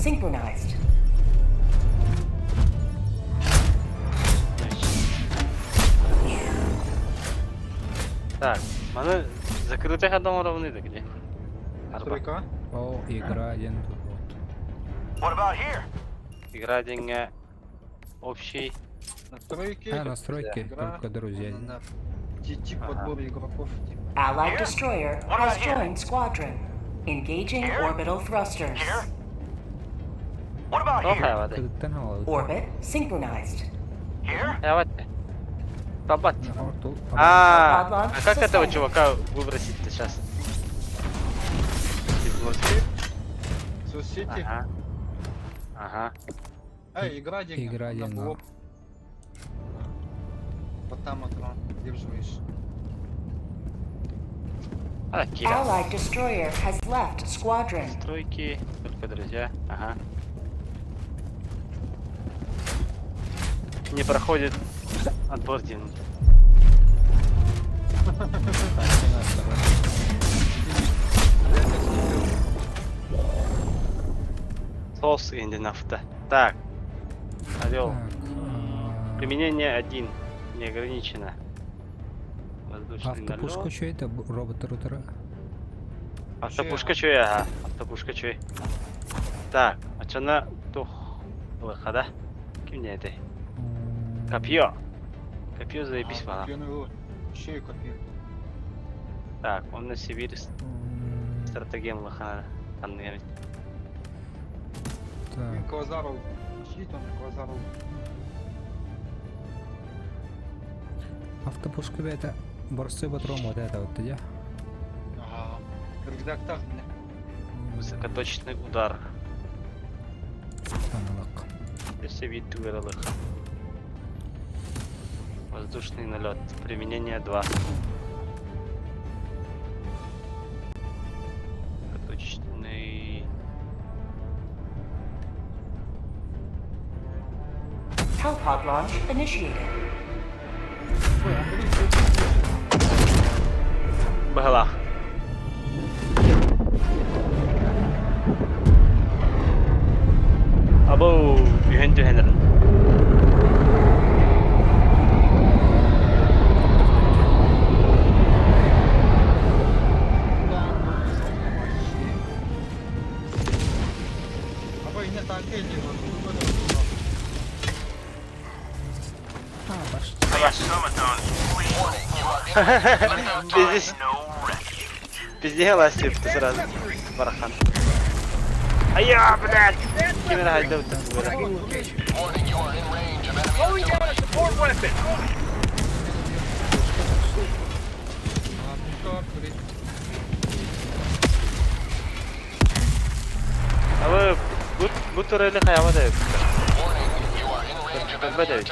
synchronized. Так, mana закрытый ходом ровный, да где? Стройка. О, игра один тут вот. What about here? Игра деньги общий. Настройки. Настройки, Игра. только друзья. На тип подбора игроков. Allied destroyer What has about here? joined squadron. Engaging Here? orbital thrusters. Here? What about О, here? hayvada. Кредиттен алады. Orbit synchronized. Here? Hayvada. Табат. Ортул. А как этого чувака выбросить-то сейчас? Соцсети. Ага. Ага. Игра деньги. Игра Надо деньги. было. Вот там экран. Держишь. А, Кира. Allied destroyer has left squadron. Стройки, только друзья. Ага. Не проходит отбор денег. Сос инди нафта. Так. Орел. Применение 1. Не ограничено. Воздушный Автопушка налет. что это? Робот-рутера? Автопушка чё я? Ага. Автопушка чё? Так. Ачана тух. Выхода. Кем не это? Копье. Копье заебись вона. Еще и копию. Так, он на Сибирь стратегем лохана. Таннер. Так, Квазаров. Щит он, Квазаров. автопушка это борцы патрон вот это вот, да? Ага. Рюкзак мне. Высокоточный удар. Аналог. Все виды вырылых. Воздушный налет. Применение 2. Высокоточный. Hellpod launch initiated. Бахалах. Або, юхен тюхенерн. Пиздец. Пиздец, ластик, ты сразу. Барахан. Ая, блядь! Кемер хайда вот так. А вы bu tureli hayvada yok. Kalbede yok.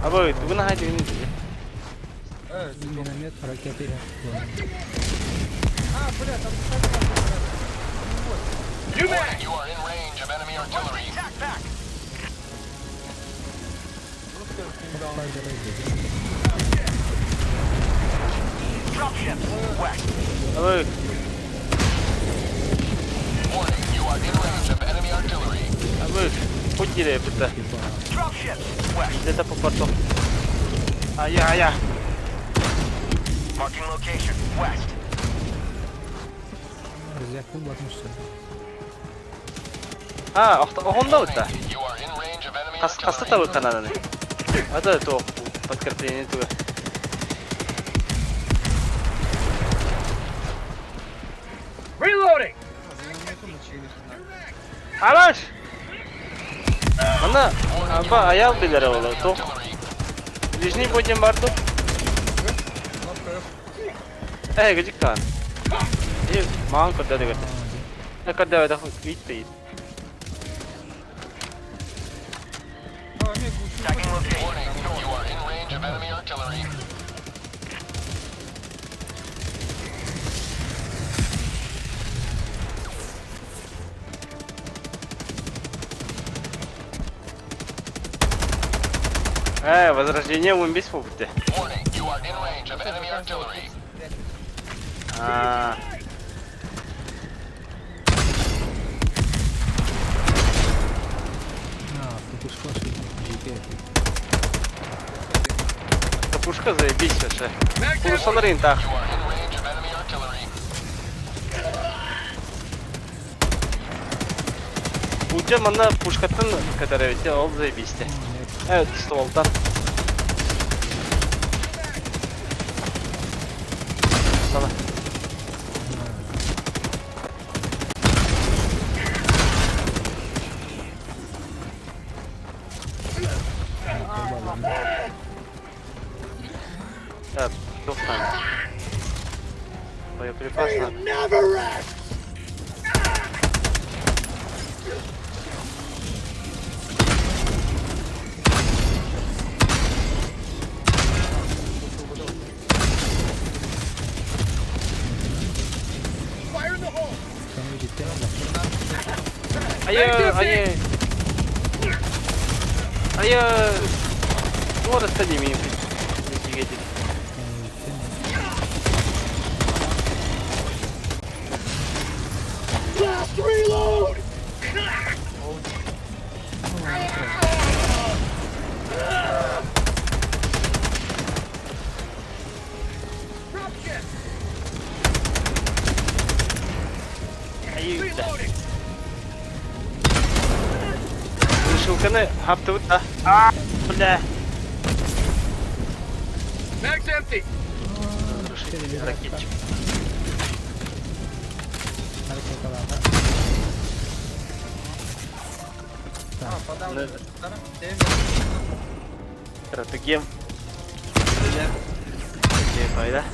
Abi bunu haydi ünlü diye. Миномет, ракеты. You are in range of enemy artillery. Dropship west. Abi Warning, you are in range of enemy artillery. abi put gire burada. Dropship west. Где-то по порту. Ая. Marking location west. Рюкзак батмышты. А, onda burada. You are in range of enemy Каста табы канаданы. Это то подкрепление туда. Reloading. Алаш! Ана, аба аял билер ола. То. Ближний будем барту. Гыжыккан. Ман кадда дегет. Кадда это витте. Tagging location. Warning, you are in range of enemy artillery. Возрождение умбис попыты. Warning, you are in range of enemy artillery. Aa, Пушка GP. та пушка заебись вообще. Полусоларин так. You are in range of enemy artillery. Uca bana puşkatın kadar evet ya, oldu zayebisti. Evet, stoldan. Sana. Evet, çok tane. Боеприпас надо. Sen bir ciddi mi? Hayır, hayır. Hayır. Orası da değil miyim? Bir gece. Hayır. Вышелканы хаптывыт да. Бля. Mag's empty. Разрушитель ракетчик. Hareket alanda. Ha, подал. Ne? Değil mi? Стратегем. Какие файда?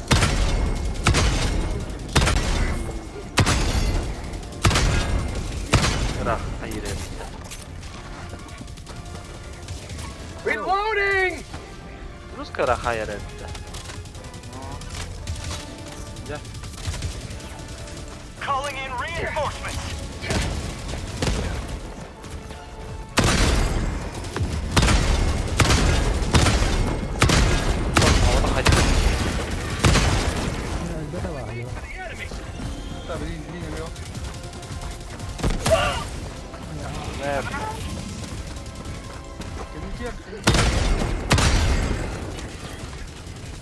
Рах, hayır evet. Reloading. Ruska rah hayır evet. Calling in reinforcements. Havada hayır. Elde de var ya. Tabii linim yok. Evet. Gelecek.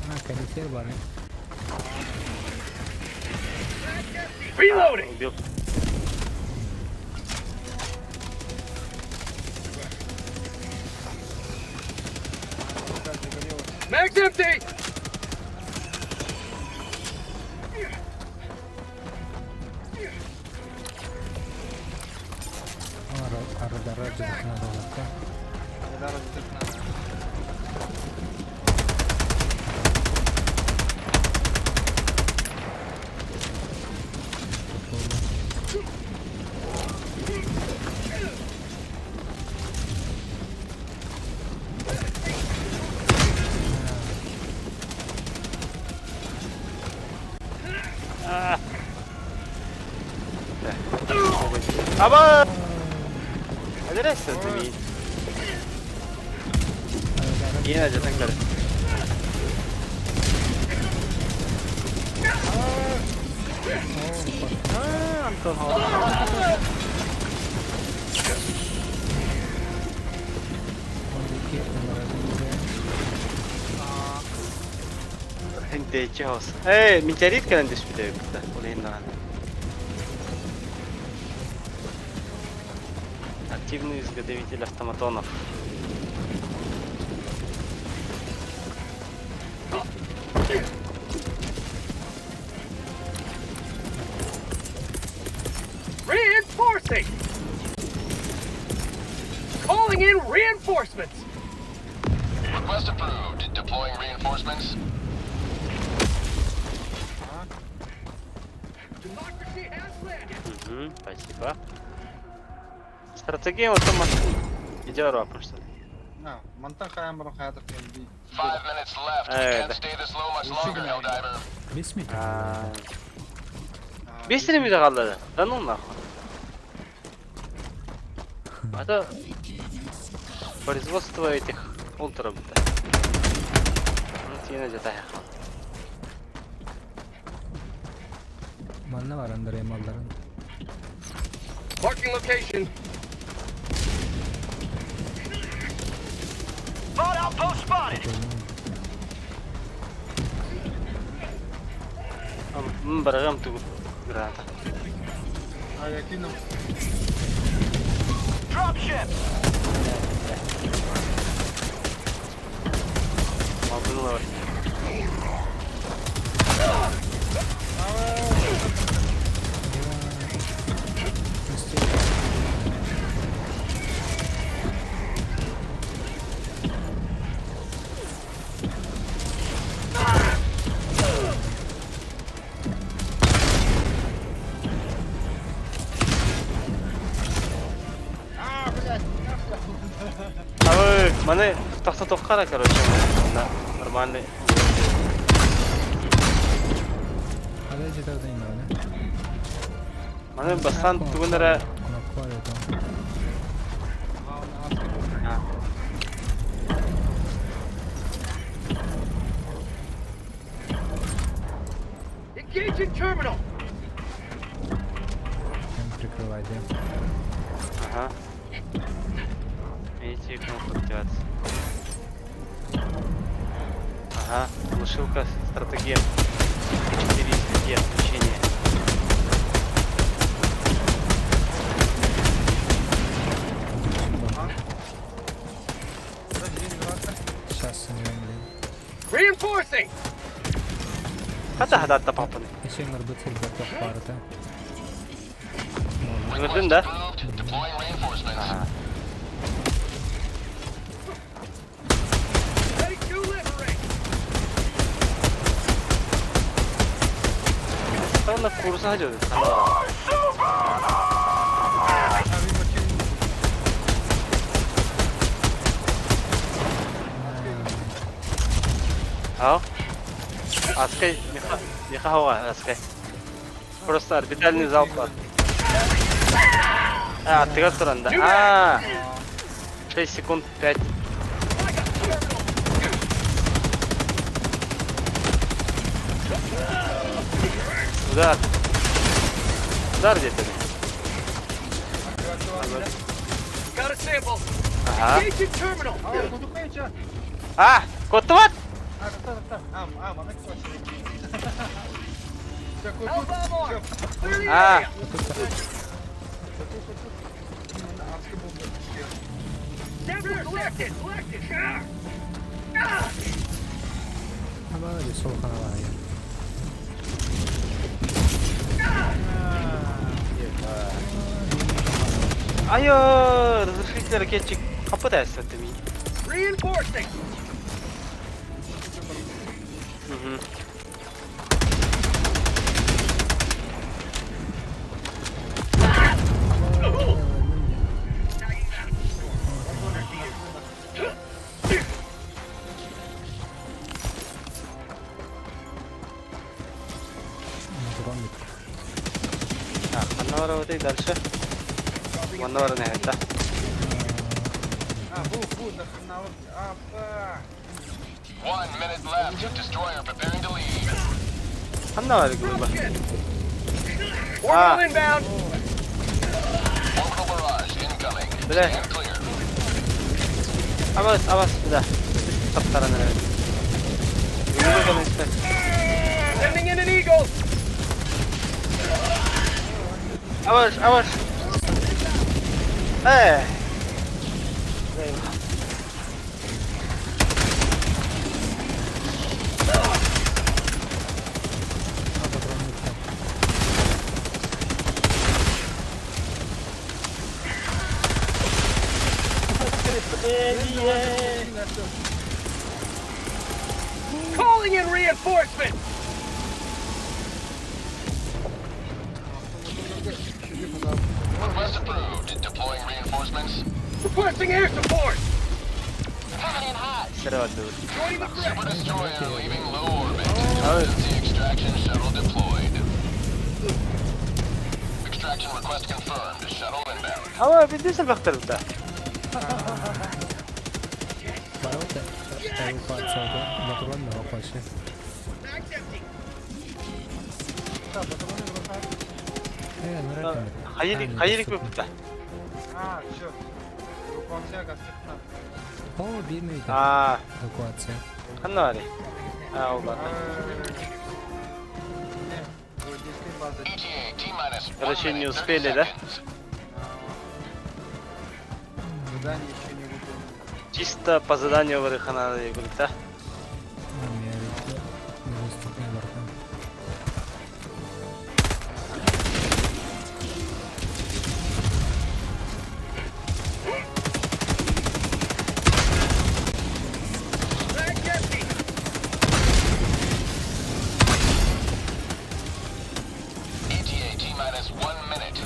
Ha kaliter var ya. Reloading. Убил. Mag's empty. Arada racılıkına dolaşta. Neler olacak? Aba! Hadi resta tabii. Yine aja tankları. Anton havada. Inte chaos. Meteorit kan diskutera kita. Boleh hindaran. Активный изготовитель автоматонов. Reinforcing. Calling in reinforcements. Request approved. Deploying reinforcements. Democracy has landed. Спасибо. Стратегия вот там идет рапом что ли? Ha, mantan kayamırın hayatta kendi. 5 minutes left. We Evet. can't stay this low much longer, Helldiver. Bismillah. Без стрими kaldı. Lan onlar. Это производство этих ультраб. Вот я надеюсь, Manna var under emalların. Marking location. Bot outpost spotted. Beragam tuh gerata. yakin no. Dropship. Aldın var. Ой, mana tahta toqara короче. Да, нормальный. Ada jitarda inda wala. Mana bastan tugunlara. Knoppa var ya. Engaging terminal. Hem прикрывать. Ага. Видите, кнопку активации. Ага, глушилка стратегия. 4 стратегии отключения. Сейчас не блин. Reinforcing. Hadi attapapını. Eşeğin bıtır bıtır parta. Gördün de. Deploying reinforcements. Aha. Ready to liberate. Sana kursa hacı ödedi. Ау. Аскай, не хава, аскай. Просто орбитальный залп. Аттыга туранда. 6 секунд 5. Удар. Удар где-то. Got a sample. Ага. Engaging terminal. Kutu koyunca. Kotu var. Tamam. Bana koy. Help armor. Clear the Ah. area. Sample selected. Ama öyle sol kana var ya. Ayo, разрешите ракетчик. Попытайся ты меня. Reinforcing. Угу. Манна вот и дальше. Манна вара не это. Bu da sınavı. Apa. 1 minute left. Destroyer preparing to leave. Манна var galiba. Orbital inbound. Orbital barrage incoming. Bile. Stand clear. Awas sudah. Kaptaran na. Yun ko na Sending in an eagle. Awas. Calling in reinforcements. Request approved. Deploying reinforcements. Requesting air support. Coming in hot. Sıra var dur. Joining the Super destroyer leaving low orbit. Emergency extraction shuttle deployed. Extraction request confirmed. Shuttle inbound. Ama bildiğin baktırım da. Para uite, stai față, da? Naturalno, o face. Da, bătălăune vreo нравится. Hayırlık mı burada? А, все. Выполняй гостеприимно. О, bilmeydi. Aa, Evakuacja. kanari. Ha, oldu. Не, Гвардейской базы. ETA T-minus 1 Короче, не minute, 30 успели, да? seconds. Задание еще не выполнено. Чисто по заданию выехано, я говорю, да? Amerika. Dostupne vardı. ETA T-minus 1 minute.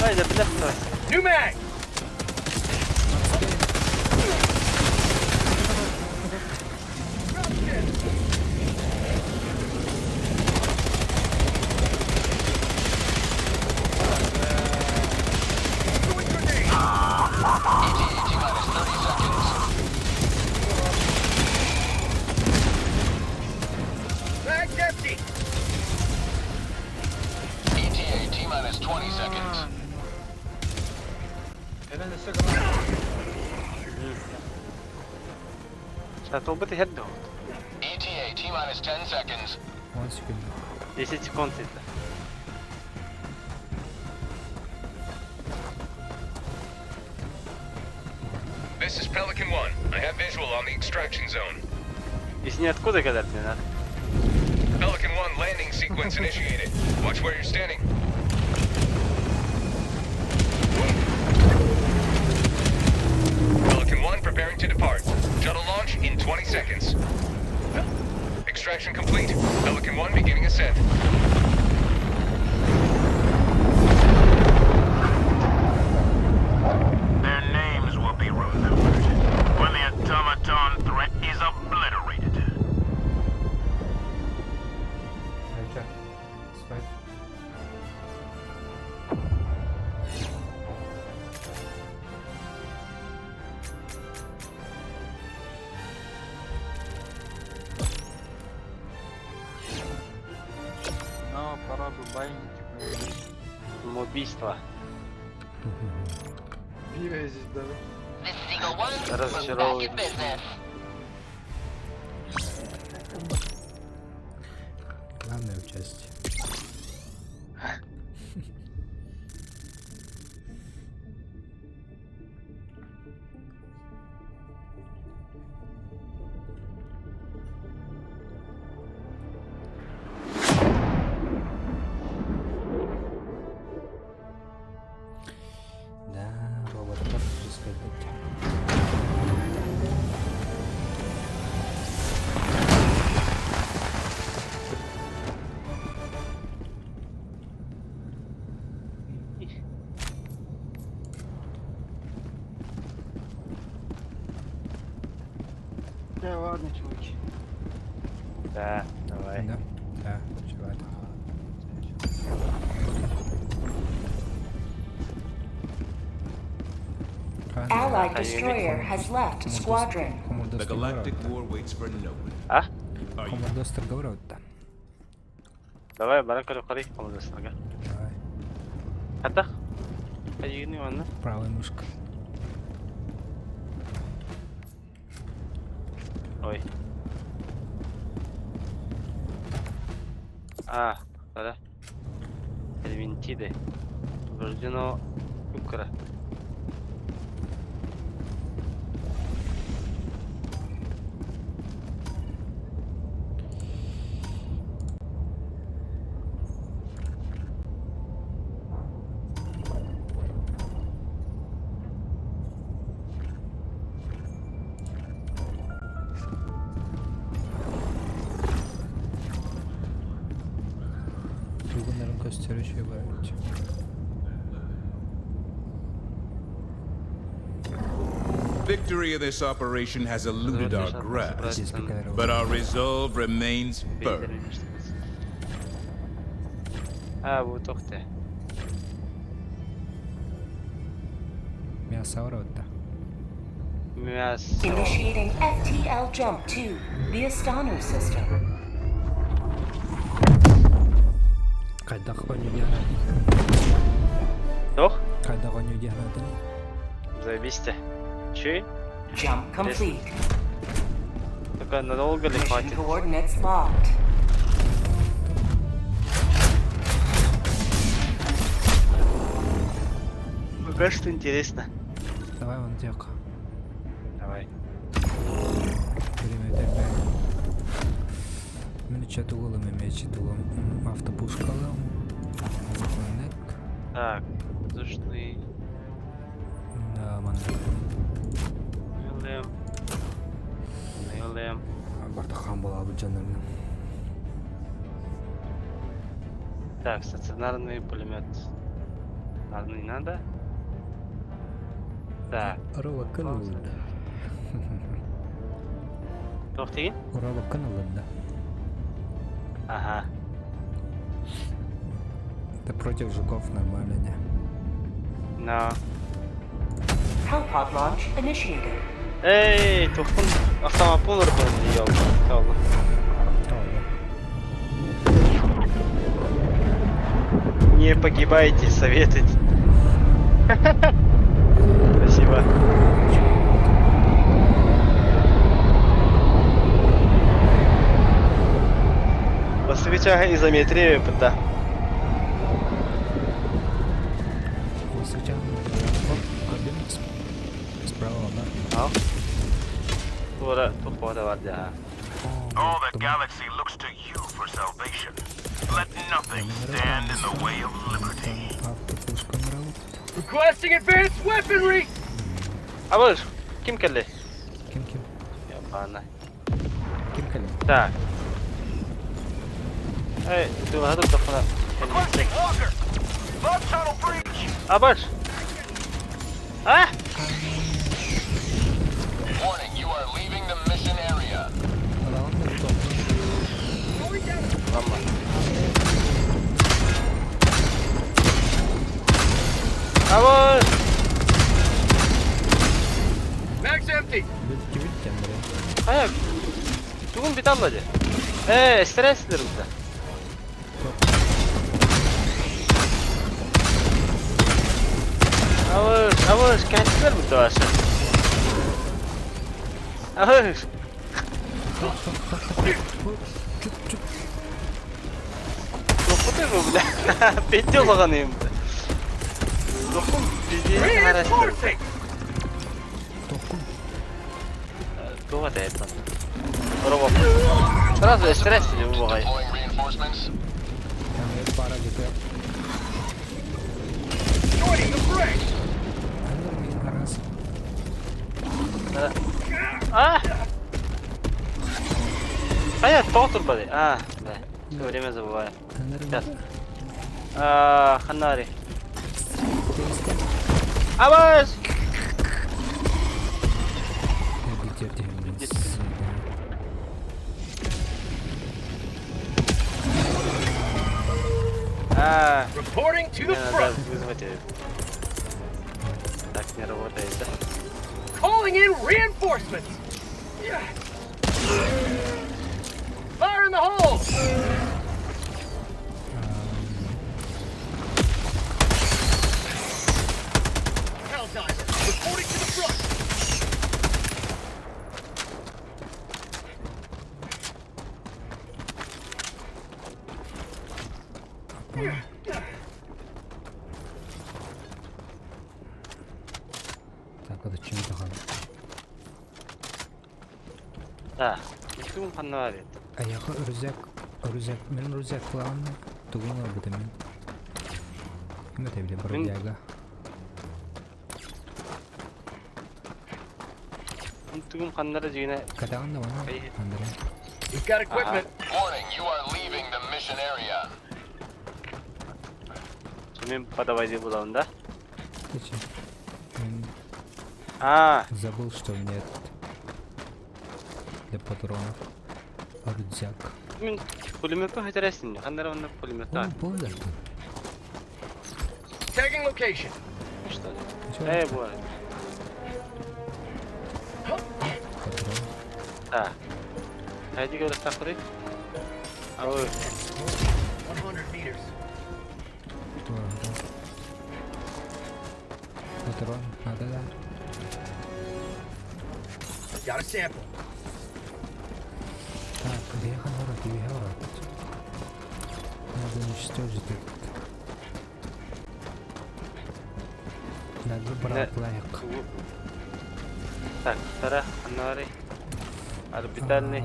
Haydi bir dakika. ETA T-minus 30 seconds. ETA T-minus 20 seconds. Это не сыграно. Сейчас бы ты хеддо. ETA T-minus 10 seconds. 10 sekund. 10 секунд это. This is Pelican 1. I have visual on the extraction zone. Если не откуда гадать не надо. Pelican 1 landing sequence initiated. Watch where you're standing. Pelican 1 preparing to depart. Shuttle launch in 20 seconds. Extraction complete. Pelican 1 beginning ascent. Their names will be remembered when the automaton threat is obliterated. Harika. Süper. Но пора бы байничек навести. Убийство. Пиво здесь даже. This is Eagle 1. We're back Разочаровывает. in business. Главное участие. Да, роботов искать. Да ладно, чуваки. Да, давай. Да, да, чувак. Allied destroyer has left squadron. The galactic war waits for no one. А? Are you Командос торговал-то. Давай, баран кали кали, командосына. Давай. Хата? Hayırlı mı? Правая мышка. Ой. А, да. Элементиды. Врождено Юкра. Bunların gösteri şey var. Victory of this operation has eluded our grasp, Здесь какая but our resolve remains firm. Ha bu tokte. Мясо вроде. Мясо. Initiating FTL jump to the Astano system. Кайда хоню дяна. Doch? Кайда хоню дяна. Заебись. Че? Jump complete. Только надолго ли Mission хватит? coordinates locked. Пока что интересно. Давай вон тёк. Давай. Время тебе. Мен чатугулы мечи тулам. Автопушкалы. Законник. Так, зашли. Да, ман. Наелем. Бартахан была бы жаным. Так, стационарный пулемет. Ладно, не надо. Так, Рова каналында. тоқтеген? Рова каналында. Ага. Это против жуков нормально, не? No. Hellpod launch initiated. Эй, тоқтың автомобиль ұрпын дей алды. Не погибайте, советуйте. Спасибо. Посвечай изометрию, да. Сейчас кабин справа, да? Ал. Тура, тухвата var ya. All the galaxy looks to you for salvation. Let nothing stand in the way of liberty. Автопушка нравится. Requesting advanced weaponry! Абыр, kim келді? Ким? Yapana. Ким калим? Так. Эй, ты hadap kafana. Requesting Walker! Log tunnel breach! Абыр. Ah! Warning, you are leaving the mission area. Алаган да топ. Lamma. Абыр. Mag's empty! Бит темре. Ayak. Tuğun bir damladı. Streslerimde. Ağır, kendisler mi doğarsın? Ağır. Dokun da mı bu da? Petti olağanıyım da. Dokun, bildiğin araştırdım. Doğa da etmem. Bravo. Sразу стресс не убывай. Deploying reinforcements. Темре пара gitu. Joining the fray! Anjir bikin keras. Ah! Kayak totur balik. Ah, да. Все время забываю. Сейчас. Ханари. Аваз! Reporting to the Мне надо front! вызвать. Так не работает, да? Calling in reinforcements! Fire in the hole! Helldiver, reporting to the front! Так, это чем-то хан. Да. Bütün Ханари. Аяқы үрзек, мен үрзек қылағанды түгін орбита мен. Кім өте біле бір дияға. Bütün Ханары жүйіне. Катағанда оны қандыры. We've got equipment. Warning, you are leaving the mission area. Мен подавайди бұлауында. Кече. Мен забыл, что нет для патронов. Рюкзак. Мен пулеметті қайтарасың. Ханары онда пулеметті. Болды. Tagging location. Что ли? Чё? Бой. Так. Haydi göre takırı. Alo. 100 meters. Патрон, надо, да. Got a sample. Так, бега ворот. Надо уничтожить этот. Надо брать лайк. Так, тара, аннари. Орбитальный.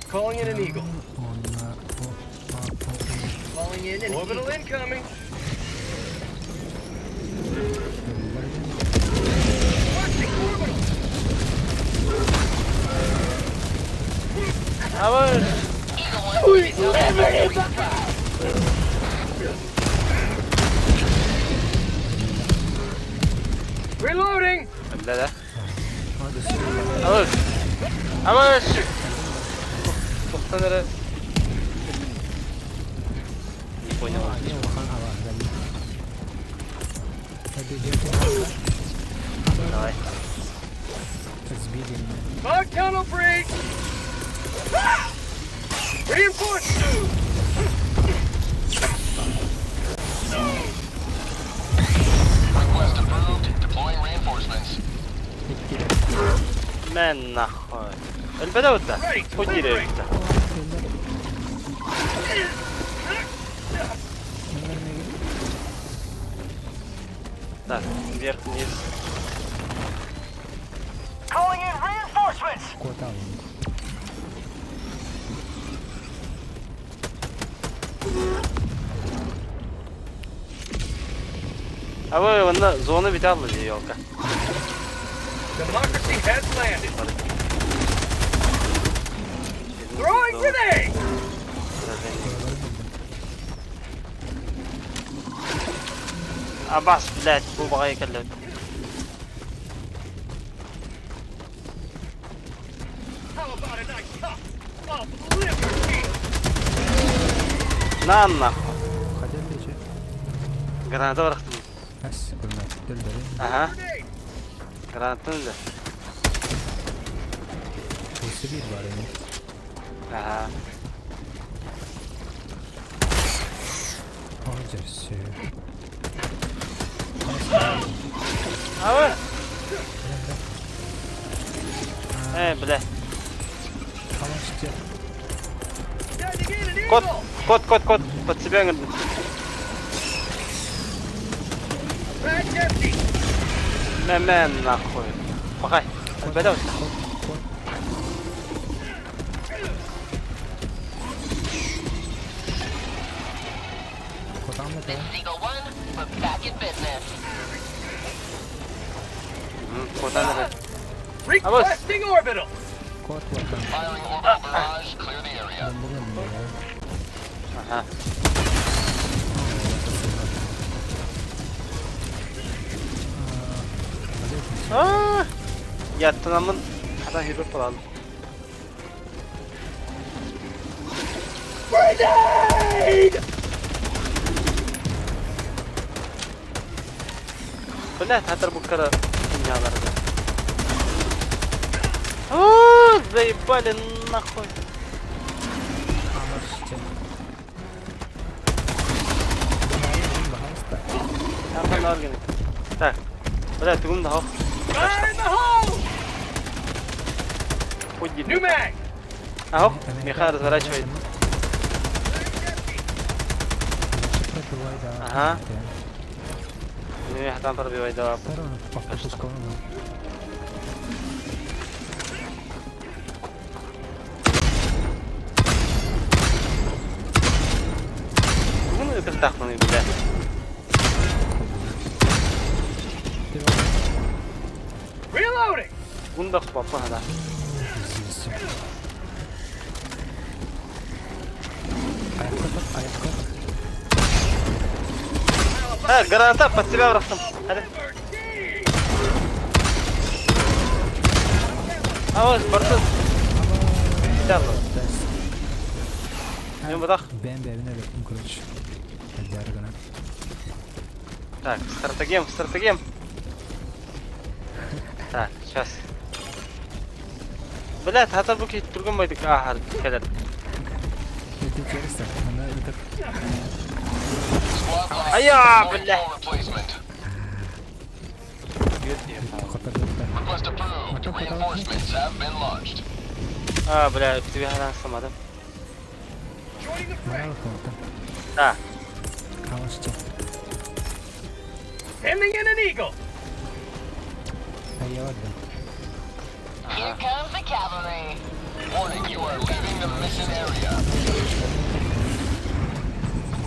Calling in an eagle. Он, Calling in an orbital incoming. Авар. Reloading. Öyle de. Avar. Avar. Toplanırı. Не понял. Давай. Сбили меня. Bug tunnel breach. Reinforce. Request approved. Deploying reinforcements. من نخوي. البدوتة. خدي ريبتا. Так, вверх, вниз. Calling in reinforcements. Куда он? А вы вон зону видали, елка? Democracy has landed. Throwing grenade. Абас, блядь, bu bagay kallat. How about a nice cup of liberty? Nanna. Ходил ли че? Granata bıraktım. As, bunlar döldürün. Aha, Grenade. granatın da. Birisi bir var yani. Aha. Olacağız. Abi. Bile. Kavaşçı. Sending in an Кот, eagle. кот. Под себя говорит. Back empty. Мен нахуй. Багай. البدوتة. Kod anlat ya. Eagle 1, we're back in business. Kodan da. Requesting orbital. Kod vatan. Firing orbital barrage. Clear the area. Ben bulurum ya. Aha. Aa! Yattın amın. Hadi hero falan. Блядь, отработка дуняларда. О, заебали нахуй. Kavaşçı. Нормально органи. Так. Блядь, ты да. Fire in the hole. Худи. New mag. Аho, Миха разворачивает. Пробивай, да. Ага. Миха там пробивает, да. Второй, попускал. Ну, это втахнутый, блядь. Reloading. Бунда спапа, да. Граната под себя врахтым. Hadi. Аваз, бартын. Tamam. Ben bırak. Ben de evine bekledim kılıç. Yargına. Так, стратегем. Так, сейчас. Блядь, хатар bu kit turgan baydık ahar keler. Эти террористы, она это Squad lost. Aya, Deploying billah. full replacement. хатерлыкта. Request approved. Reinforcements have been launched. Bля, bir halan samadım. Морал кого-то. Da. Калашча. Sending in an eagle. А я отдал. Here comes the cavalry. Warning, you are leaving the mission area.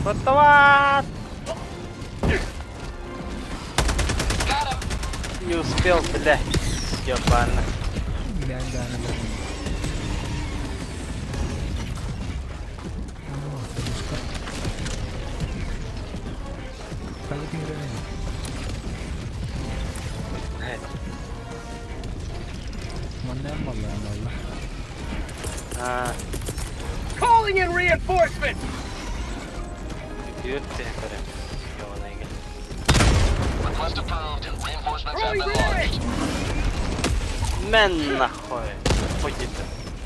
Готово! Got him. Не успел, бля. Ёбана. Да. Пойдет не реально. Маннер валла. Calling in reinforcements. Gidiyor tehlikeli. Yoluna gel. Request approved. Reinforcements have Throwing been grenade. launched. Men nahoj. Ходите.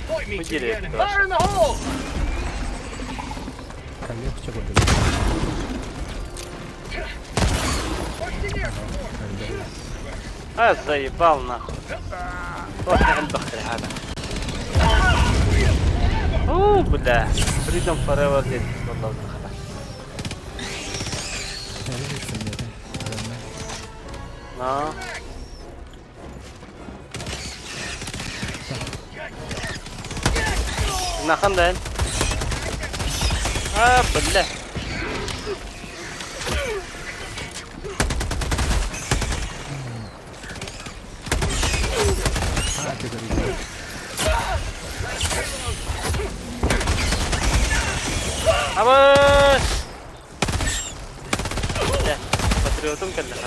Point me to Ходили. the enemy. Fire in the hole. Легче будет. Заебал нахуй. Вот я البختري هذا. بلا. Freedom forever دي. والله البختري. ناخذ بالله أباش لا بطريقتهم كلها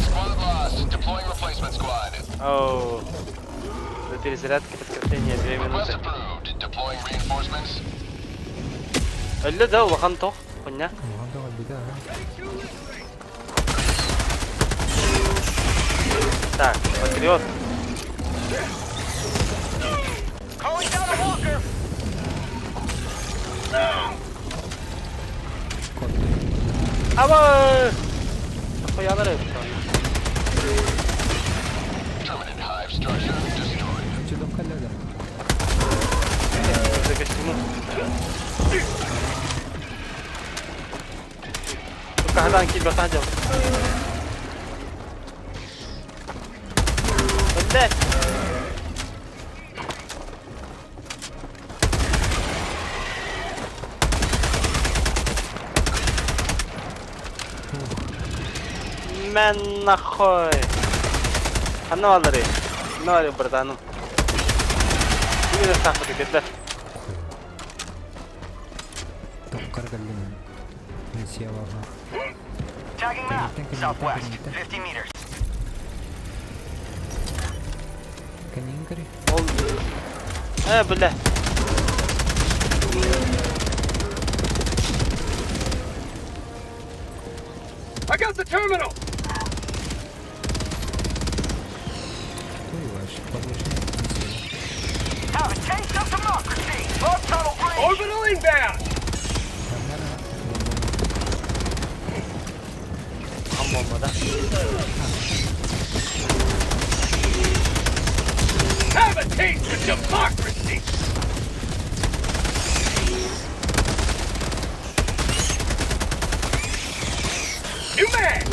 Squad lost. Deploying replacement squad. أوه بدي رسالات كتبت كرتين يا 2 Request minuter. approved. Deploying reinforcements. اللي ده وخنطه قلنا وهذا البداية. تاك بطريقت Calling down a walker. أباش أخوي هذا ليش Terminate hive structure destroyed. Чудом коллега. هذا أكيد بتهجم بدك من أخوي أنا والله ناري بردانو يقدر تاخذ كده تفكر قلنا. نسيا والله. Tagging map. Southwest. 50 meters. كان ينكري. بالله I got the terminal. Have a taste of democracy. Love tunnel breach. Orbital inbound. أمم ده Have a taste of democracy. New man.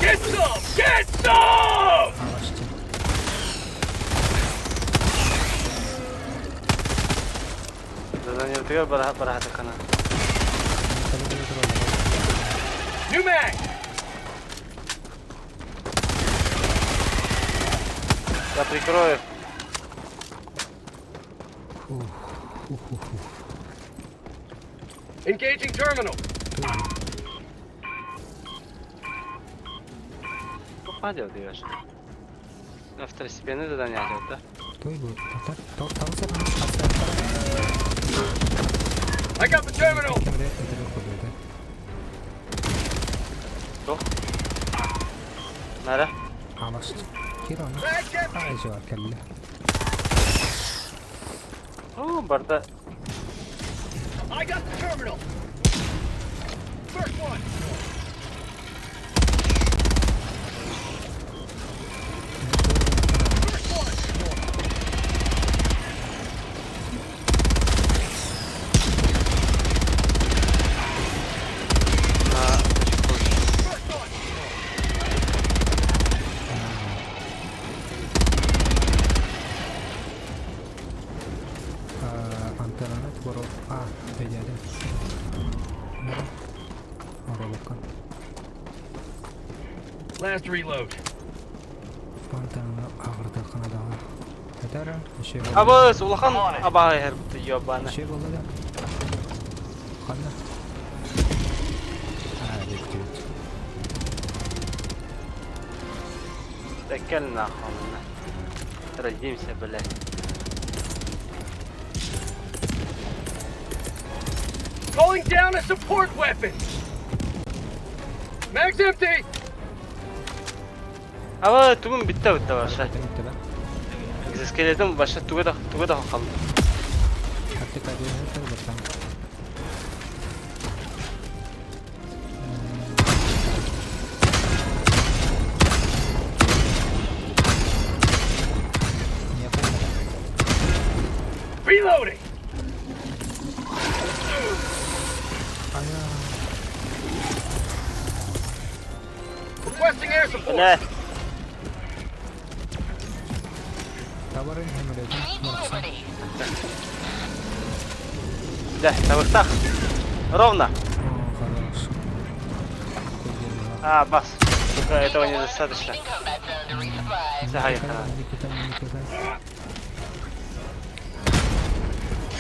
Get some. Get some. Ağaççı. задание يرتقى براحتك أنا New man. я прикрою Engaging terminal. попадет даешь на второстепенное задание идет, да? Той будет. Толся. I got the terminal. Кто? Nere? خلاص كيرو انا عايز اكله Oo, barda. I got the terminal. First one. Antenanya baru beda deh. Orang bukan. Last reload. Antenanya akhirnya kena dah. Ada şey var. Abas, ulakan abah herbtu yobana. Şey var da. Kanda. Bekliyor. Tekelna xonuna. Rajimse bile. Calling down a support weapon. Mag's empty. Aba tugum bitti başa. Bitti ben. Exoskeleton başa tuga da kaldı. Taktik adıyla her bakalım. Reloading. Requesting air support. Ne? Tawarin hem de. Vehicle ready. Да, так. Ровно. خلاص. Бас. Только этого недостаточно. Leaving combat zone to resupply. Заходи.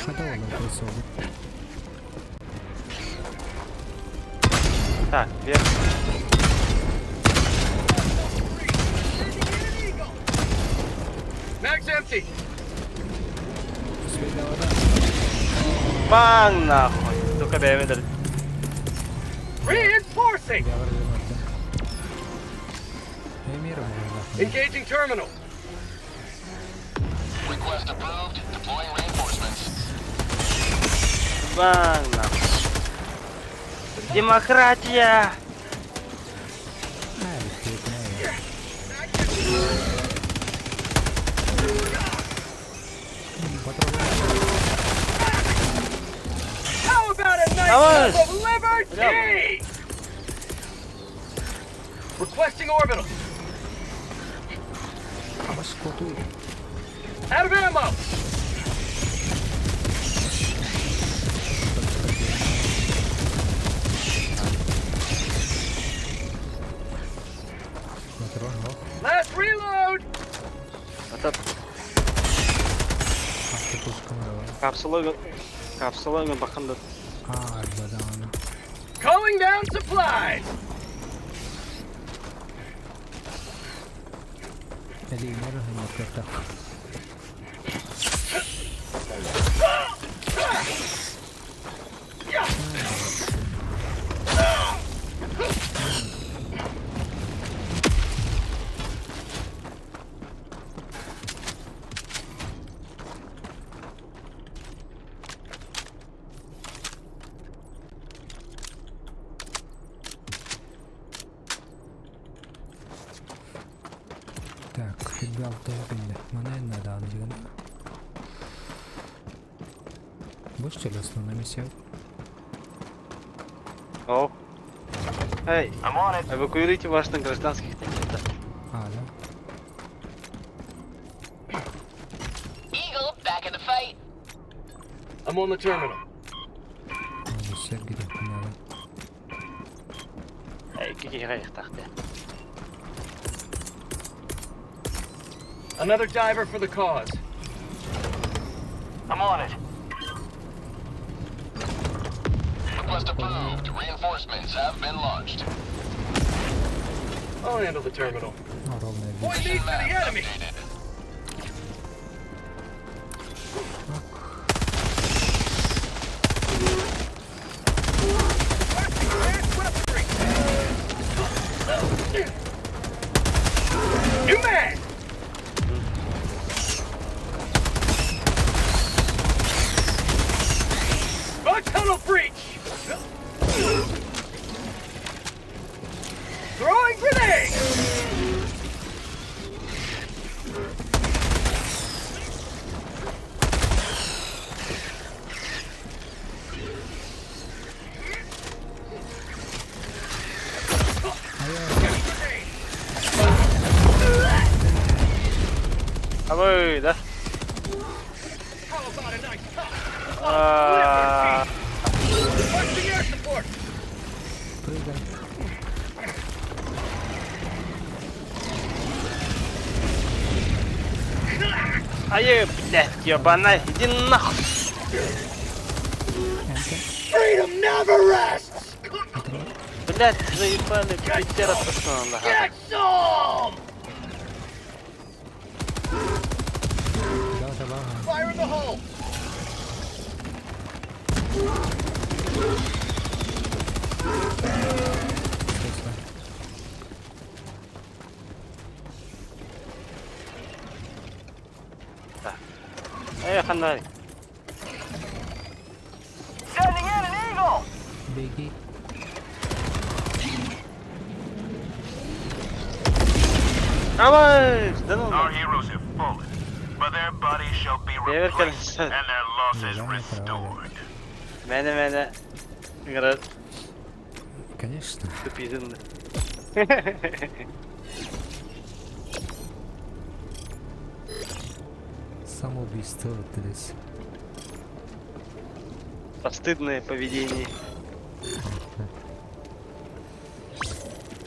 Ada oğlum burası olur. Так, вверх. Mag's empty. Бан нахуй. Только диаметр. Reinforcing. Emir mi? Engaging terminal. Request approved. Deploying reinforcements. Бан нахуй. Демократия. How about a nice Vamos. cup of liberty? Requesting orbital. Ama skotu. Out of ammo. Patron yok. Last reload. Atap. Hafta tuz kamera var. Kapsula bakın da. Arbada ana. Calling down supplies. Eli ileri hem yakta. Так, ребята, mana ada juga. Бос телесно на миссию. О. Эй, I'm on it. эвакуируйте ваших гражданских таких-то. Да. Eagle, back in the fight. I'm on the terminal. Миссия где надо. Эй, какие рейх тахте. Another diver for the cause. I'm on it. Request approved. Reinforcements have been launched. I'll handle the terminal. Ровно. Point these to the enemy. Updated. Прыгай. Ай, блядь, ебаная, иди нахуй. Блядь, заебали, пиздец, что надо. Да, забавно. Вкусно. Эй, фонарик. Sending in an eagle! Беги. Давай, да ну. Our heroes have fallen, but their bodies shall be Дивер, replaced конечно. and their losses Да, restored. Мене. Играет Конечно. тупизм. Самоубийство вот здесь. Постыдное поведение.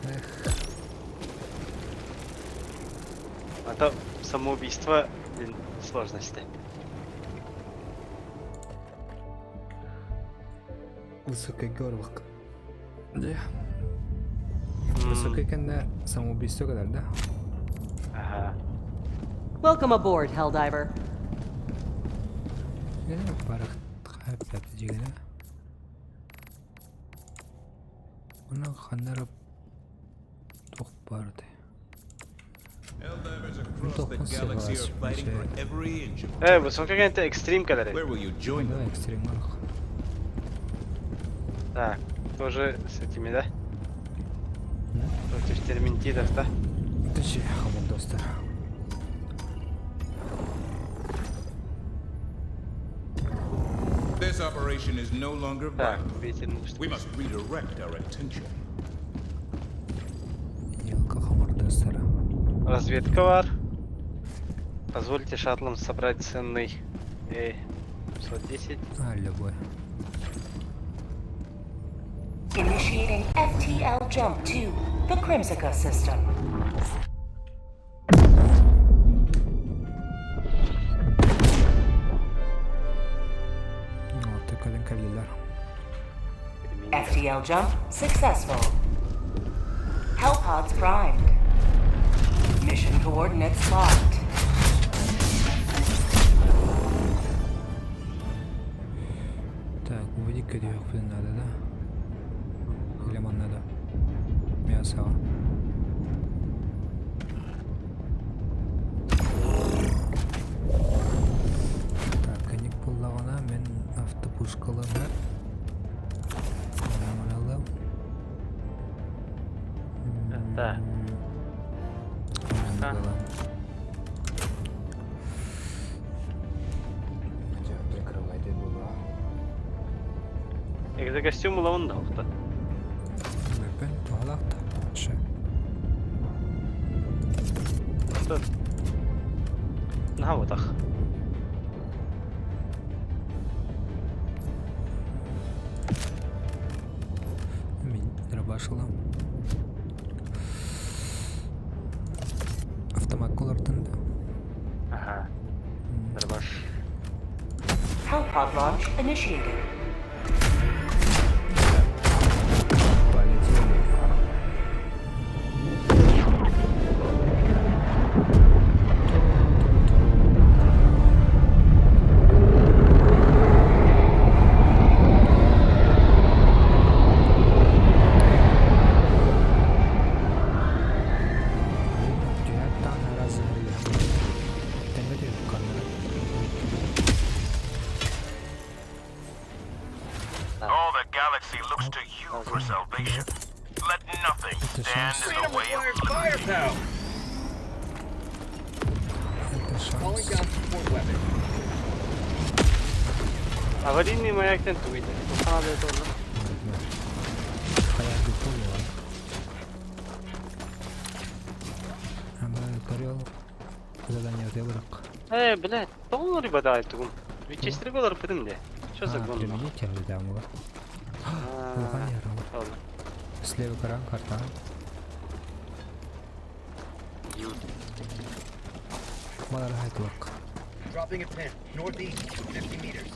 Эх, А то самоубийство, блин, сложности. высокий горлок. Да. Высокий кенде самоубийство kadar да? Ага. Welcome aboard, Helldiver. Барах опять жигана. Уна ханара тох барды. Helldivers across the galaxy are fighting for every inch of Высокий это экстрим kadar. Where will you join Да, them? экстремалх. Так, тоже с этими, да? Против терминтидов, да? Это же хамон достар. This operation is no longer Так, viable. видите, We must redirect our attention. Елка хамон достар. разведка вар. Позвольте шаттлам собрать ценный 110. А, любой. Initiating FTL jump to the Crimsica system. Вот так один калилар. FTL jump successful. Hellpods primed. Mission coordinates locked. Так, увидеть кодировку надо, да? Лимон надо. Мясо. Так, каник пуллавана мен автопушкаларны алам. Да. Прикрывай, ты было. Экзокостюм лаванда ухта. Мөпен туалакта. Ше. Что? На вот так. Мен рабашылам. Автомат колортында. Ага. Дробаш. Hellpod launch initiated. Полетели. All the galaxy looks to you for salvation. Let nothing stand in the way of liberty. Это шанс. Аварийный маякten туйды. Тufan abi это olur. Hayal bir kol var. Ama karıyor. Задание я быrak. Блядь, полный рыба да это. Вичестрик olur primde. Что за гон? Примените уведомление. Улхан ярам. Oldu. Слева каран карта. Малар хайтвак. Dropping a pin. Northeast, 50 meters.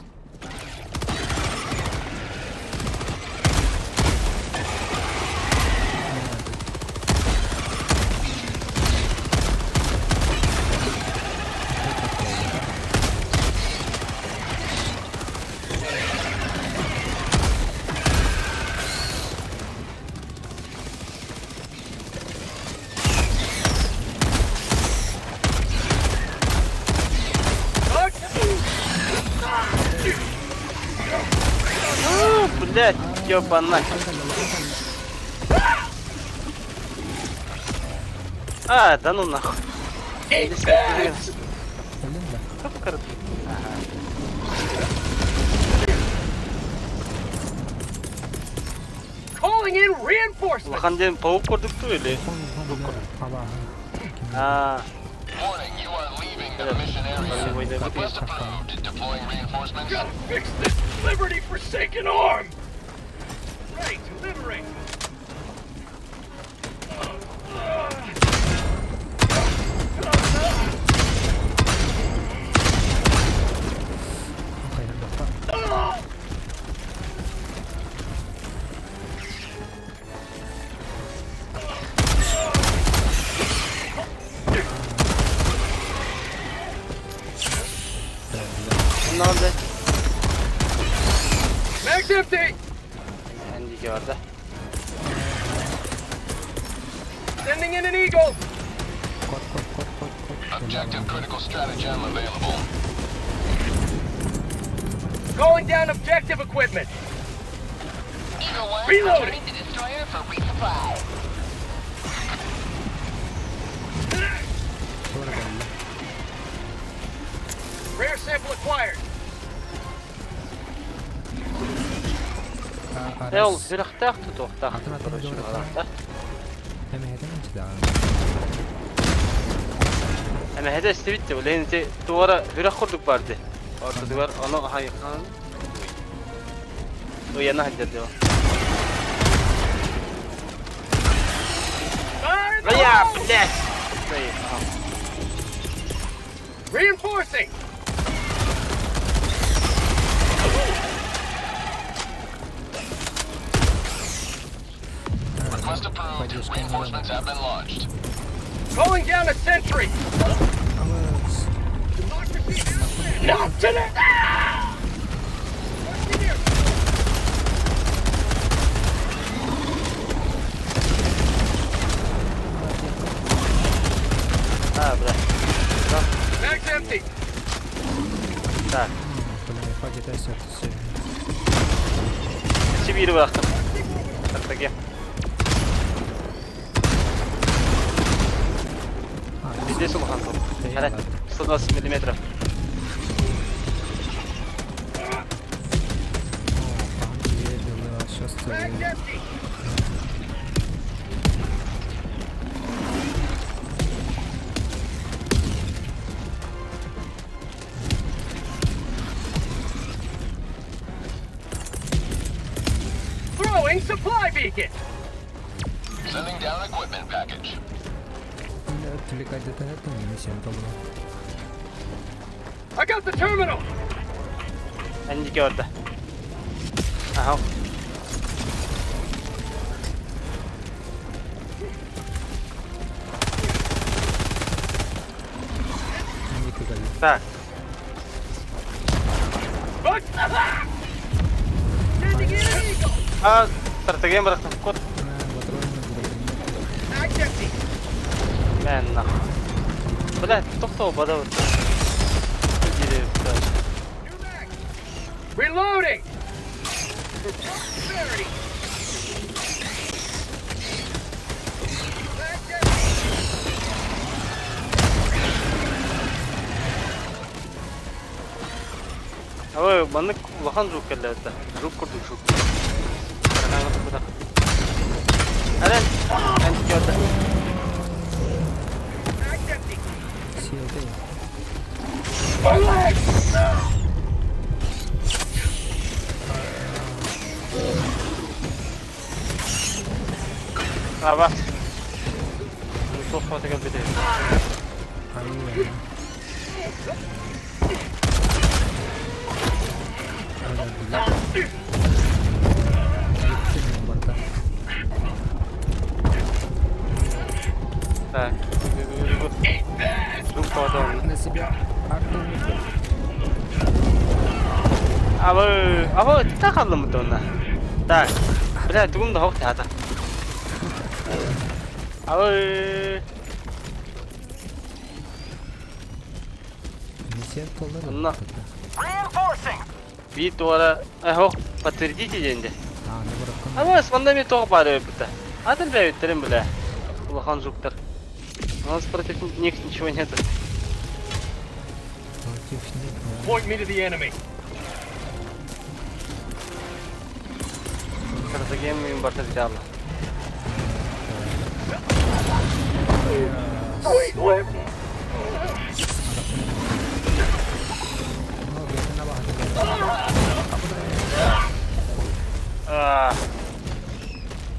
Блять, ёбаный. А, да ну нахуй. Calling in reinforcements. Ulkan dedim pavuk kurduk da öyle. Aa, Warning, you are leaving the mission area. Request approved. Deploying reinforcements. Gotta fix this Liberty Forsaken arm. Ready to liberate. ne oldu? Mag's empty. Kendi gördü. Sending in an eagle. Objective critical stratagem available. Calling down objective equipment. Eagle 1, Reloading. returning to destroyer for resupply. Rare sample acquired. Yol, hırıqtaq tutuqtaq. Ama hede istibitti. Ulan duvara hırıq kurduk vardı. Orta duvar onu hayıqan. O yana halleddi o. Ya bleh. Reinforcing. Request approved. Reinforcements have been launched. Calling down a sentry. Not today. Ha bırak. Mag's empty. Tak. Şimdi biri bıraktım. Artık gel. Bizde su bakan top. Hadi. 120 milimetre. Mag's empty. Throwing supply beacon. Sending down equipment package. I got the terminal. Kendi gördü. Aha. Tak. Look. Sending in an eagle. Aa, strategi bıraktım. Kur. Mag's empty. Ben nah. Bırak, toxta bada vurdu. Gidiyor. New mag. Reloading. Clarity. Mag's empty. Oy, bana bakan ruk geldi hatta. Ruk kurduk ruk. Karena aku budak. Alen, kendi gördü. Mag's empty. CLT. My legs. Abas. Çok fazla geldi. Aynen. Так. Жук падал. На себя арту. Абы тахалым дона. Так. Бля, дүгүм да хог таада. Абы Миссия толы. на Reinforcing! бит ора хог подтвердите денде. Не бұраққан. Абы фундамент тог бар өбүтө. Адыр бәйтерим бля. Улахан жуктар. У нас против них ничего нет. Point me to the enemy. Картагем им барта взяла.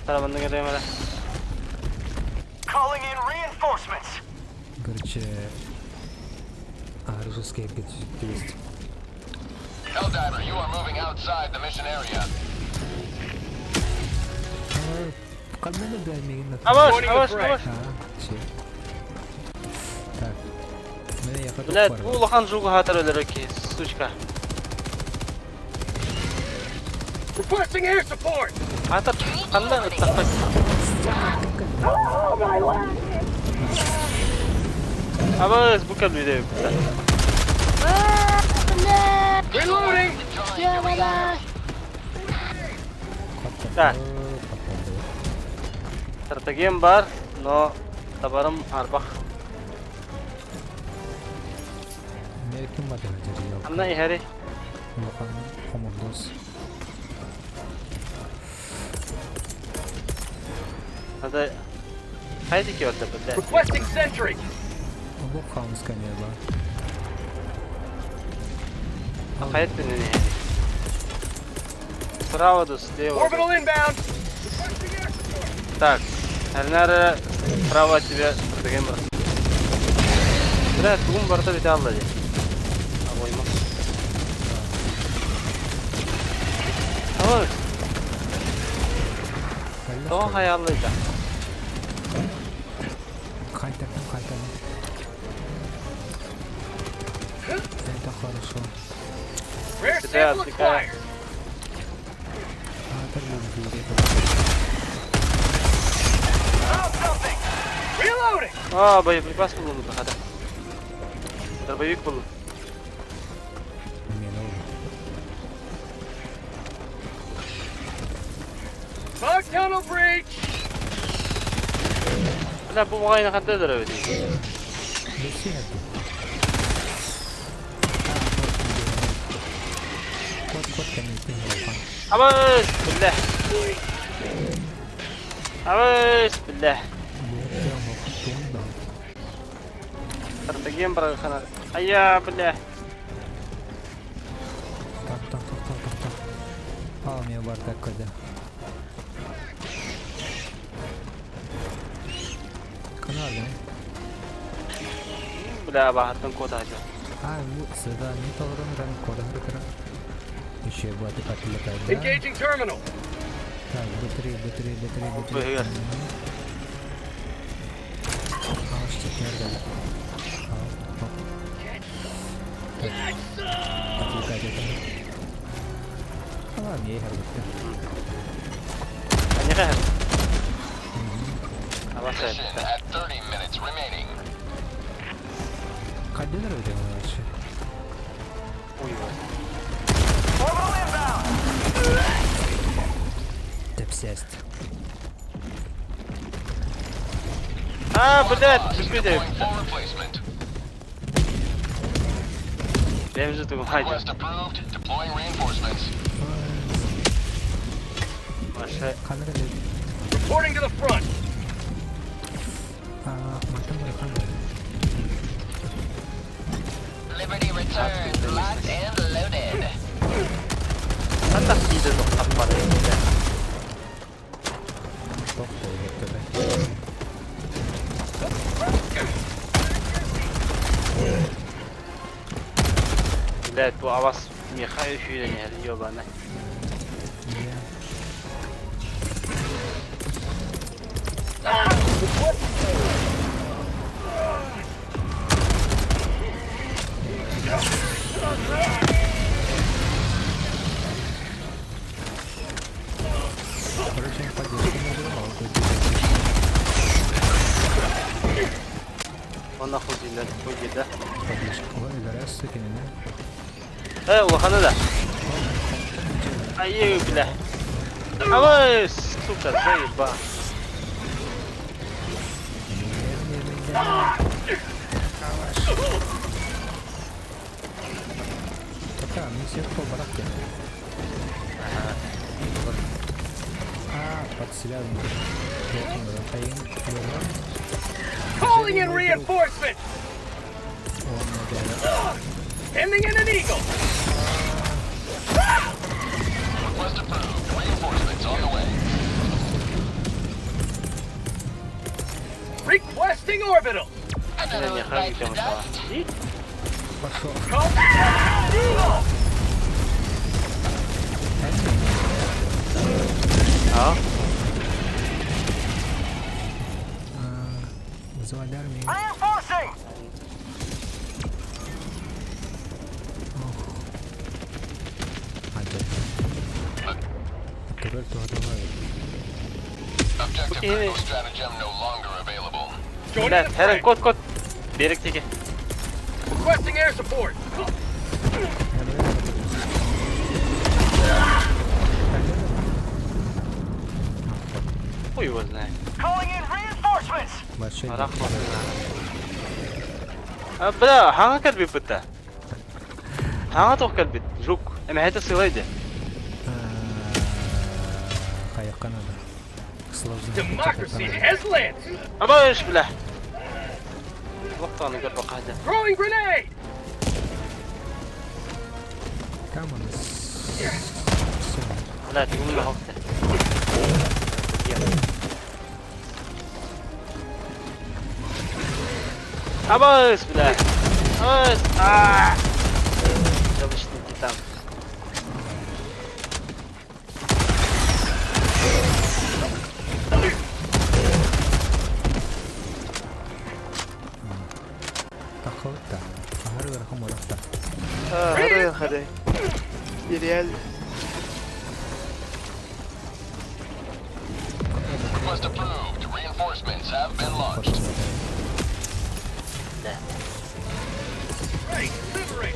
Тара бандың еде мәрі. Calling in reinforcements. Короче, аржеская есть. Helldiver, you are moving outside the mission area. Kalmadı beğenmeyin. Аваш. Так. Мене я хочу. Блядь, bu улахан жугу хатар өлер оки, сучка. Requesting air support. Хатар қанда ұттақпай. Абыз бұкал бүйде өпті. Reloading. Так. Стратегиям бар, но табарым арбақ. Мене кім бады жері? Анда ихәри. Улахан командос. Анда қайды ке өтті бұлді. Requesting sentry. Bu kamus kanıyor. Қайт бінен ихәри. Справа да слева. Orbital inbound. Так, әрнәрі справа от тебя стратегиям бар. Бля, туғым барда бете алды де. Абойма. Абыз. Тоға қай алды да. Кайтарым. Это хорошо. Rare Сюда sample отвлекаю. acquired. Found something. Reloading. Боеприпас бұлын бұқада. Дробовик бұлын. Bug tunnel breach. Бля, бұл мұғайына қандай дұры өте. Абыз, бля. Абыз, бля. Стратегиям бар қана. Ая, бля. Так. А, у меня бардак кода. Канал, да? Бля, бағаттың кода ажа. Bu sıra ne tavırın ben kodum bitirir. İşe bu adı katılır kaydı. Engaging terminal. Так, быстрее. Бүйгер. Ağaçlık nerede? Hop. Katılır kaydı. Tamam, iyi her bitti. Әне қәр? Абасы Mission әтті. at 30 minutes remaining. Kaydılar öyle mi ağaçı? Ой, ой. Orbital inbound. Тепсест. Блядь, түспеді. Deploying for replacement. Бәмізі түгім қайды. Request approved. Deploying reinforcements. Маша. Kamera değil. Reporting to the front. Maçtan böyle kamera. Liberty returns. Locked and loaded. Қанда қиды тоқтап бары. Çok da iyi. Блядь, bu avaz Mikhail hüyden yani yobana. Ona хуйдилер, хуйдида. Улаханы да. Ай, бля. Авай, сука, заеба. Какая миссия по бараке? Под себя. Calling in reinforcements! Sending in an eagle! Request approved. Reinforcements on the way. Requesting orbital! Не хай идем сюда. Пошел. Eagle! А? Вызывали армию. Reinforcing! Турель готовая. Objective stratagem no longer available. Блядь, herren, kod. Берег теки. Requesting air support! Хуй его знает. Calling in reinforcements! Большой. Рахмат. Бля, ханга калбит битта. Ханга тох калбит. Жук. Эме хайта сылайды. Каяққа надо. Сложно. Democracy has landed! Абаш, бля. Вақтаны көр бақады. Throwing grenade! Come on. Бля, тигумна хоқта. Абаш, бля. Абаш. Забышный титан. Охота. Агар верхом орахта. Хадай. Нереально. Request approved. Reinforcements have been launched. Ready, liberate!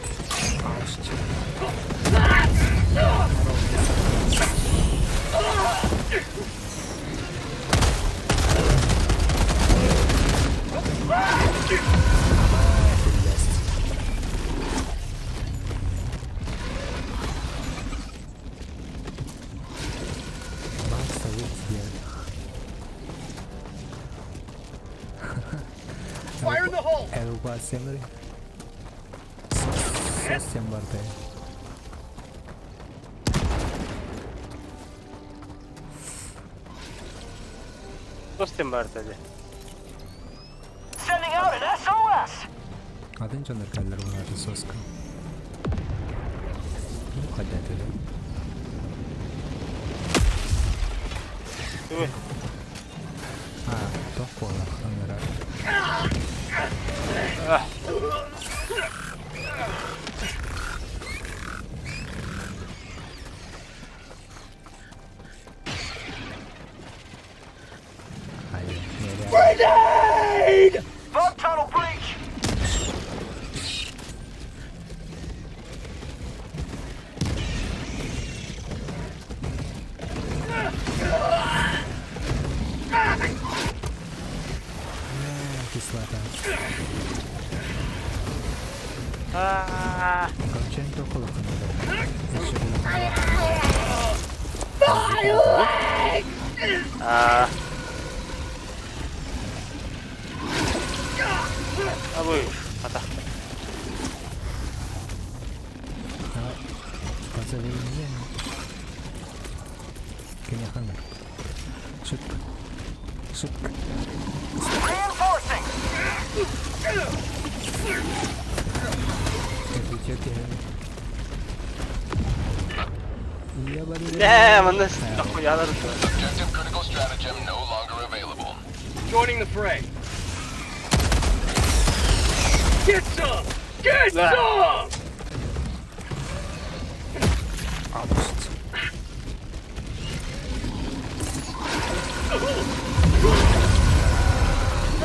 Fire in the hole! Erupa semri. Sistem var be. Dostum var tabi. Sending out an SOS! Adın canlar kallar bunlar soska. Bu kadar dedi. Dur. Ha, top bola kamera. Ah. Hayır, nereye? Grenade! Bug tunnel breach! Кислота. Ah. Ковченко около камера. Ah. Абой, ата. Позови меня. Конечно. Шутка. Шутка. Reinforcing! Это iya bari. Yeah, man, this stuff we other. Objective critical stratagem no longer available. Joining the fray. Get some! Get some! Almost.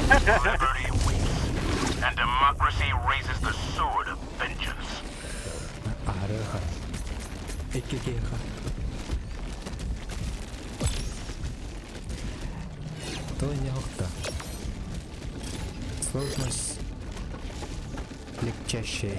30 weeks, and democracy raises the sword of vengeance. Ağrı ha. İki ha. То не охта. Сложность легчайшая.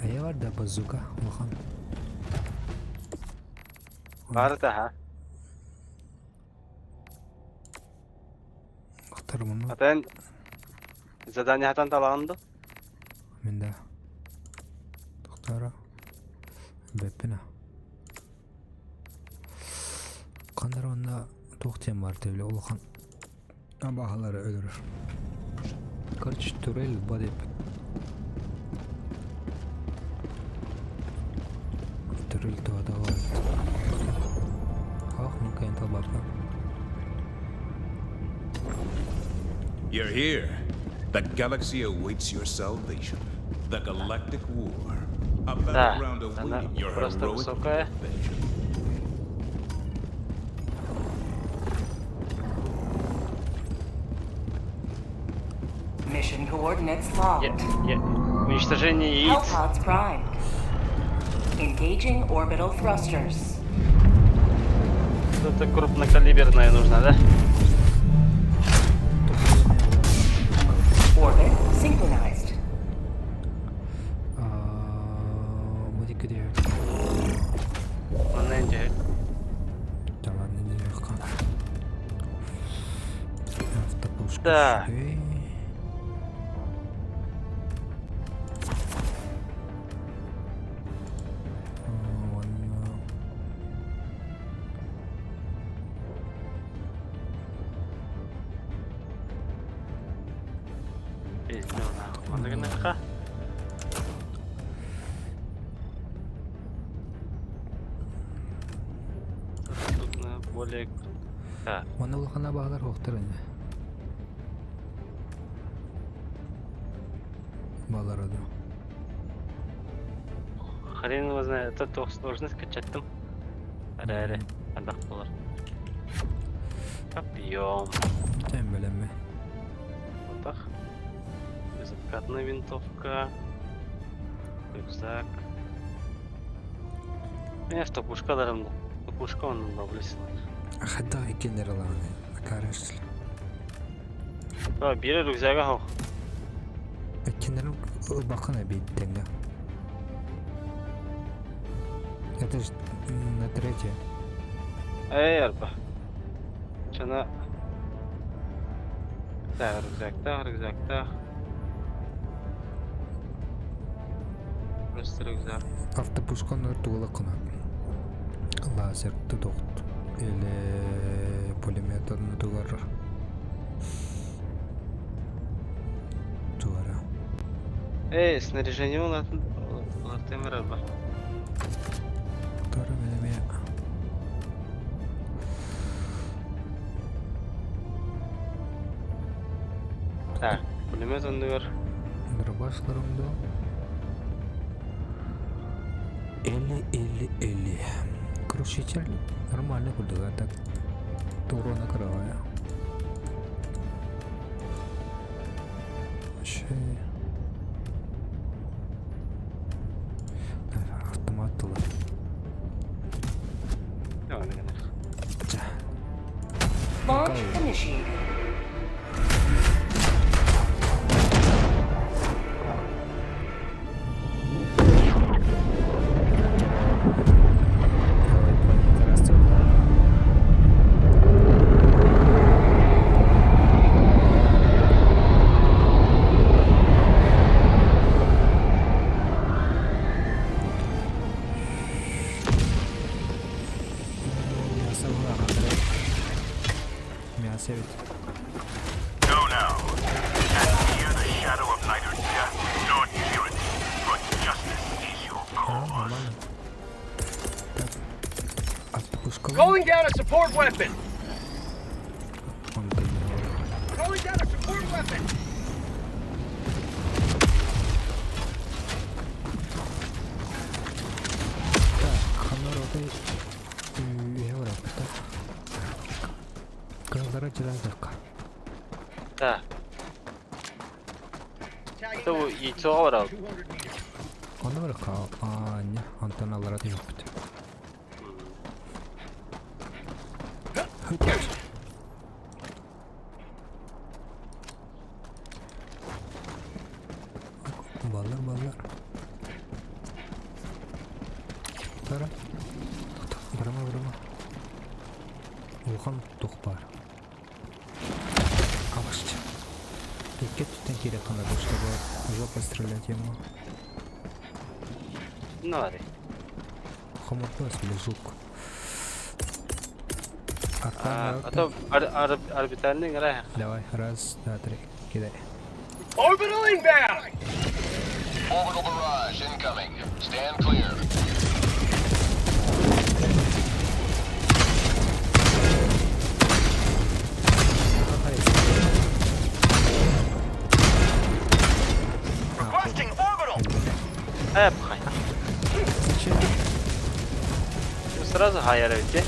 Aya var da bazooka Volkan. Var da ha. Aktar bunu. Zaten zadanya hatan talağındı. Min de. Doktora. Beppina. Kanlar onda tohtiyem var tevli Volkan. Bahaları ölür. Kaç turel badep. Turel toda var. Ah mungkin tabaka. You're here. The galaxy awaits your salvation. The galactic war. A battleground awaiting your просто heroic высокая. intervention. Mission coordinates logged. Уничтожение яиц. Hellpods primed. Engaging orbital thrusters. Что-то крупнокалиберное нужно, да? Orbit synchronized. Modified. Моненде. Tamam ne yok kan. Hafta boş. Да. Mana kena kah? Boleh. Ha. Mana ulkana bağlar hoqtarın. Bağlar adı. Хрен его знает, это только сложно скачать там. Реально, отдох было. Объем. Тembeleme. Вот так. Безоткатная винтовка. Рюкзак. Я что, пушка даром. Пушка он облесил. Hatta ikinler alanı. Akarışlı. Biri rüzgâra ho. İkinlerin bakana bir denge. Это ж на третье. Эй, арба. Чана. Так, рюкзак. Просто рюкзак. Автопушканы тугала кына. Лазер тудокт. Или пулемет одну тугар. Тугара. Эй, снаряжение у нас. Латым арба. Тора менеме. Так, пулемет он дыр. Дробашларымды. 50. Крушитель нормально кудыга так. Туро накрывая. Автоматтылы. Launch initiated. sevit. Go now. And fear the shadow of neither death nor tyranny, for justice is your Tamam cause. aman. Attı puşkalı. Calling down a support weapon. Onu bilmiyorum. Calling down a support weapon. Так, Хамнорода Европа. Кразара Джиразака. Так. Та bu яйцо var abi. Onu bırak anne antanalara da yoktu. Ballar. Tara. Vurma. Улхан тухпар. Авашча. Текет керек қана, чтобы жопа стрелять ему. Ne var ya? Хомутнос или жук. Орбитальный игра. Давай, раз, два, три, кидай. Orbital inbound. Orbital barrage incoming. Stand clear. Requesting orbital. Пхай. Сразу хайеровите.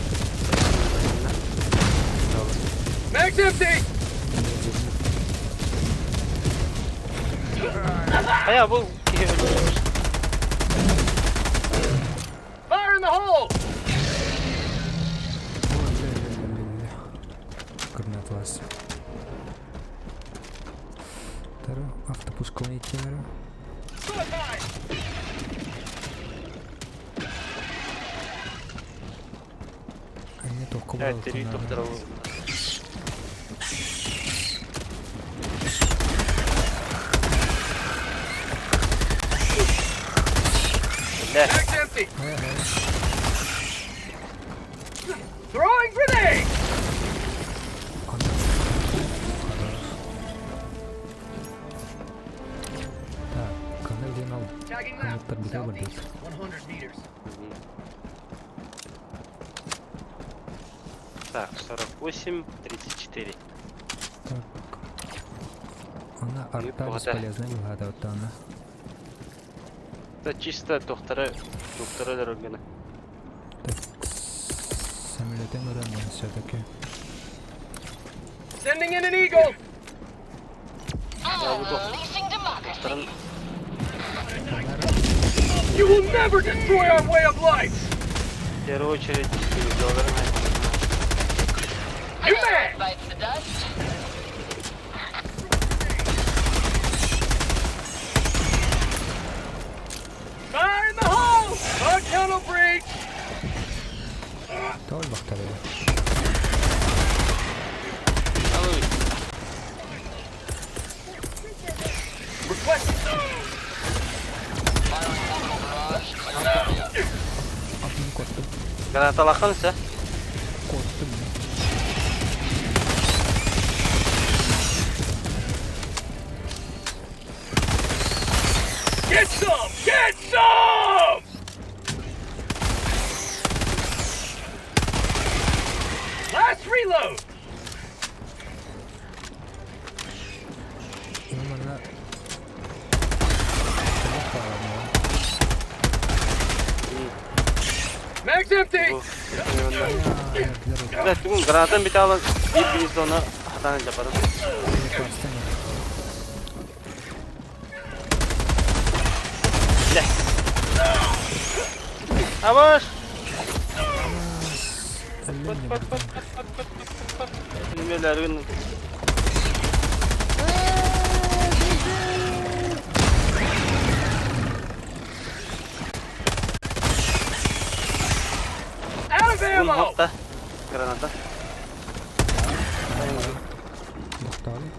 Max empty. Ya bu Fire in the hole. Гранатваз. Тара, автопушковый камера. Они только evet, deri topları bu. Max empty. Throwing grenade. Так, канал Динал. Tagging Коннектор где будет? 100 meters. Так, 48, 34. Так. Она арта бесполезная выгода вот она. Это чисто доктора дорогana. Так, самолетом уронил все-таки. Sending in an eagle. Unleashing democracy. You will never destroy our way of life. В первую очередь дилдеры. You man. Bites the dust. Fire in the hole. Our tunnel breach. Давай бахтарили. Request. Atını korktum. Granat alakansa. Korktum ya. Get some. Get some. Last reload. Ini mana? Kenapa ya? Max empty. Evet, bugün granatın bir tane bir sonra hatan yaparız. Ini pasti nih. Gel. Abaş. Pat. Bilmelerinin. Out of Bunun ammo. hatta granata. Bahtali.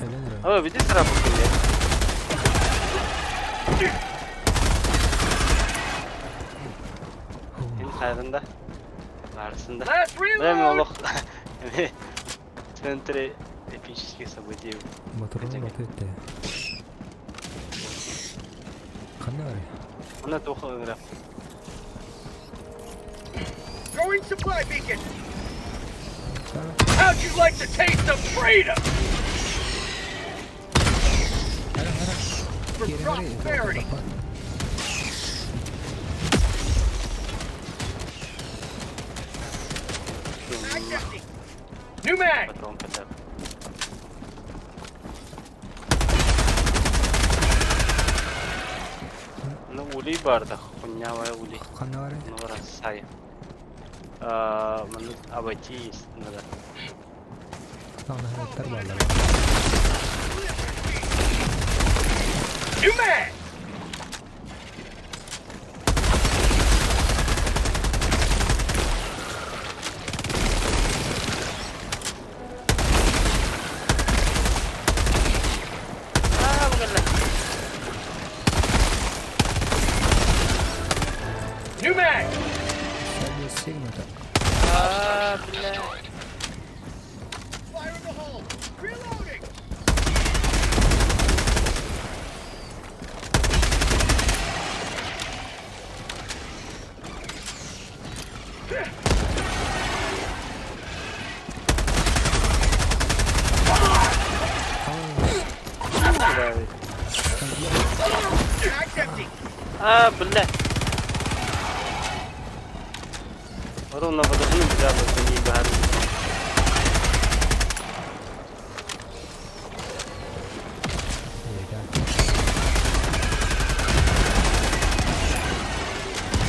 Elin lira. Ama bir de sıra bakın ya. Senin hayrında. Karşısında. Last Öyle mi reload. oğlum? Центре эпических событий. Батырын ракетте. Қандай бар? Ана тоқығыра. Throwing supply beacon! How'd you like the taste of freedom? For prosperity! Mag's empty! New mag! Патрон катар. Ну ули барда, хуйнявая ули. Қандай бар? Ну раз сай. Маны обойти есть надо. Тағына хәрәттер барлар. New mag! New mag! Сәлде сигнатар. Блядь. Fire in the hole! Reloading! Mag's empty! Блядь. Ровно подожди, бля, вот не горит.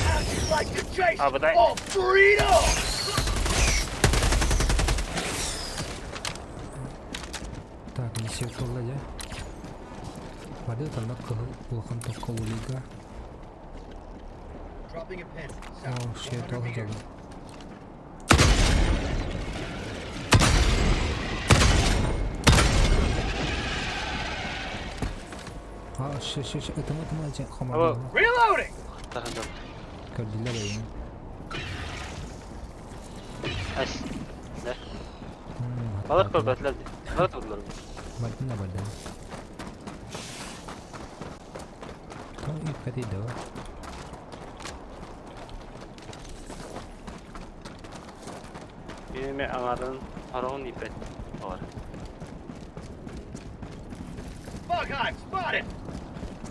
How'd you like to chase but that- all freedom? Так, не сел коллега. Воды там на кулахан только улига. Dropping a pin. О, şey тоже забыл. Это мы эти хомары. Reloading! Tarafından. Gördüler ya. Aç. Ne? Balık koy betler. Balık oldular. Baktın da baktın. Tamam ilk katıydı o. Benim anarın paron ipet var. Bug hive spotted!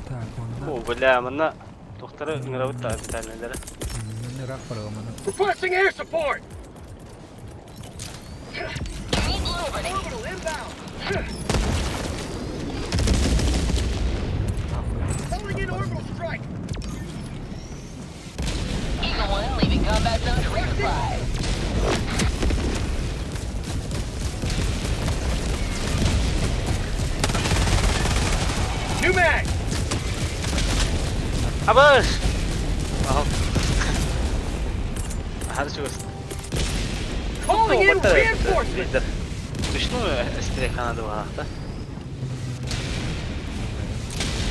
Так, onda. Bu bela mana doktora ngerawat ta bir taneleri. Ne rak para mana. Requesting air support! Need liberty. Orbital inbound! Calling in orbital strike! Eagle 1 leaving combat zone to resupply. New mag! Abas. Oh. Harus terus. Calling in reinforcements! Düştü mü estirek kanadı bu hafta?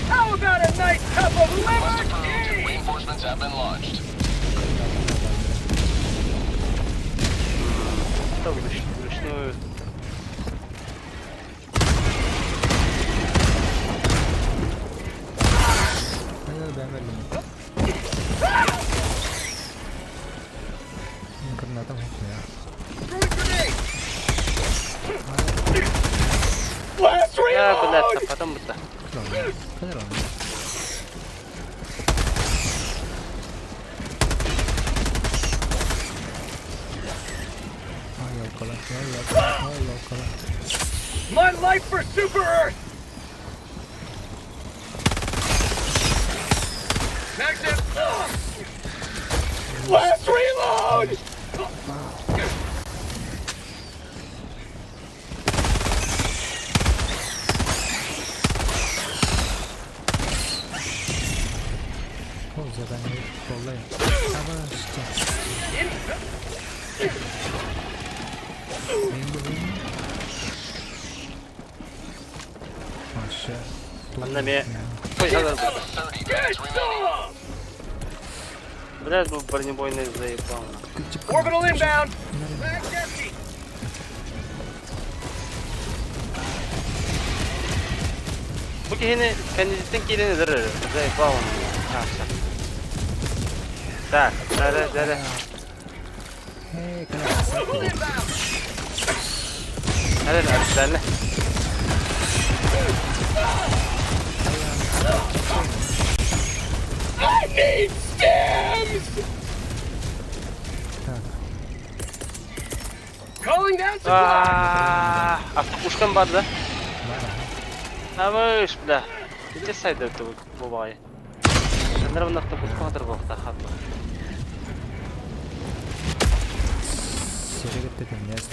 How about a nice cup of Must approve. lemonade? Reinforcements have been launched. Tabii düştü. Hayır ben verdim. Granatım yok ya. Throwing grenade! Blast Ya reload! benar tempatan betul. Kadar oldu. Ay yok kalan. Ay yok kalan. My life for Super Earth! Max it! Blast reload! O zaten kollayın. Ama işte. Benim de benim. Aşağı. Anlamaya. Koy hazır. 30 minutes remaining. Biraz bu bronebойный заебал. Orbital inbound! Mag's empty! кихини, кандидаттың келені дұры. Зай, бауын. Так, дәрі. Hey, can I accept it? Дәрі. Автопушкам бар да? Намыш, бля. Где сайдер ты бабай? Нервно автопушка хатыр болта хатла. Серегетте тенес.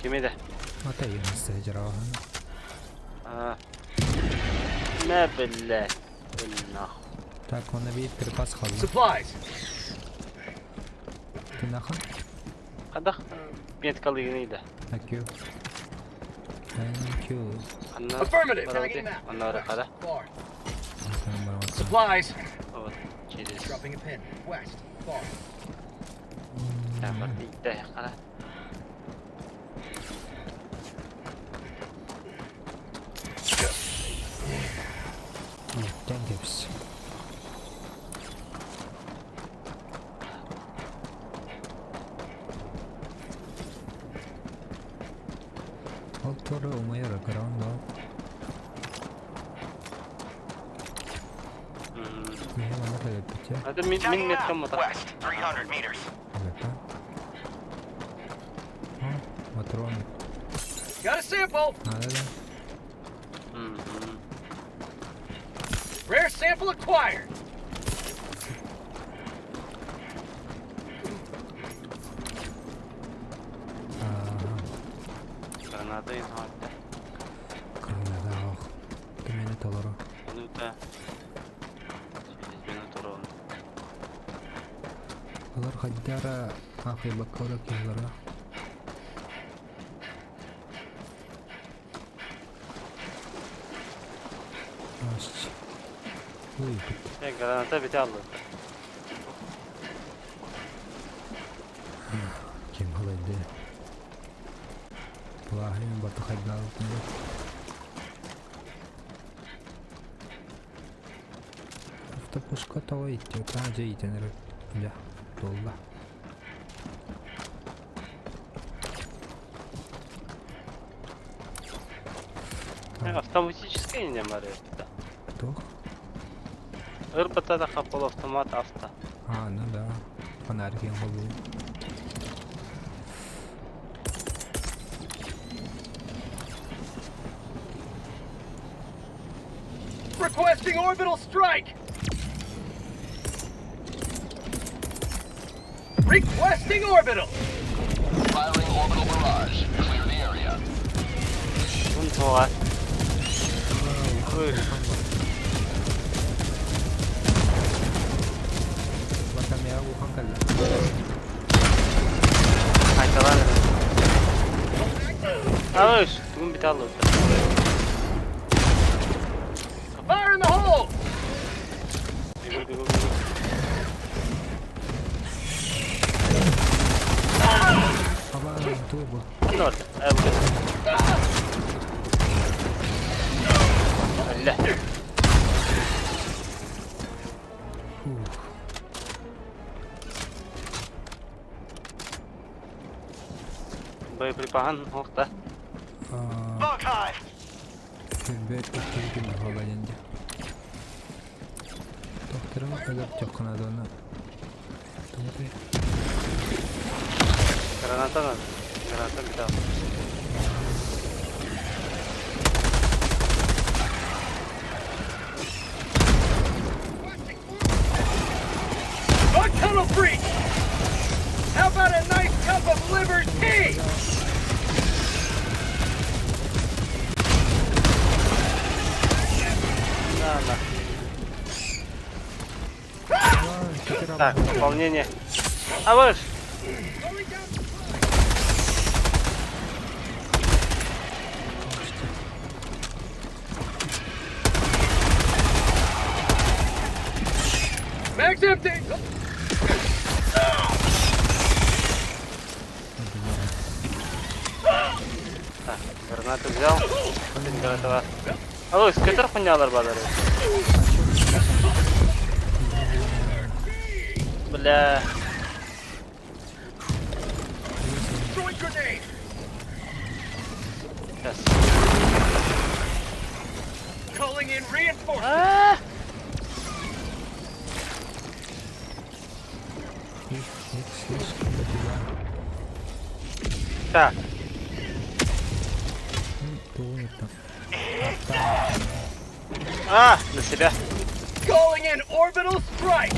Кимеде? Мата йонсте жарахан. ما بالله بالنخ Так, он обид перепас халла. Supplies. Тинахан. قدخ بيت كالي جنيدة Thank you. Thank you. Affirmative. أنا رقدة Supplies. أول شيء Dropping a pin. West. Far. تعمل تيجي قدة Thank you. Autora umaya rakaran da. Ne mana kaya picha? هذا من متر مطر West, 300 meters. Agata. Matron. Got a sample. Ada. Rare sample acquired. granada inhatta Granada. Kimene toloro. minuta 8 minut oron Alar haddara akhi bakora killara. Aş. Uy. granada bitaldı Kim halaydı? Vahim batı haddara. Автопушка того идти, там же идти, да, долго. автоматически не морет Кто? РПТ да хапал автомат авто А, ну да, фонарик я могу. Requesting orbital strike. Requesting orbital. Firing orbital barrage. Clear the area. Buntuğa Baka may ako kang kala. Haytalar Ağış bugün bitaldı Fire in the hole. Aba, tubo. Bunlar evet Allah Боеприпахан нокта. Bug hive. Külbet ettiğim halayınca. Doktorum ölüp çok kanadığını. Tabii. Granata bital. Bug tunnel breach. How about a nice cup of liver tea? Ладно. Так, пополнение. Авыш! Mag's empty. Так, гранату взял. tinggal itu. Halo, skater penyalar badar. Belah. Throwing grenade! Yes. Calling in reinforcements! Ah. Так. А, на себя. Calling in orbital strike!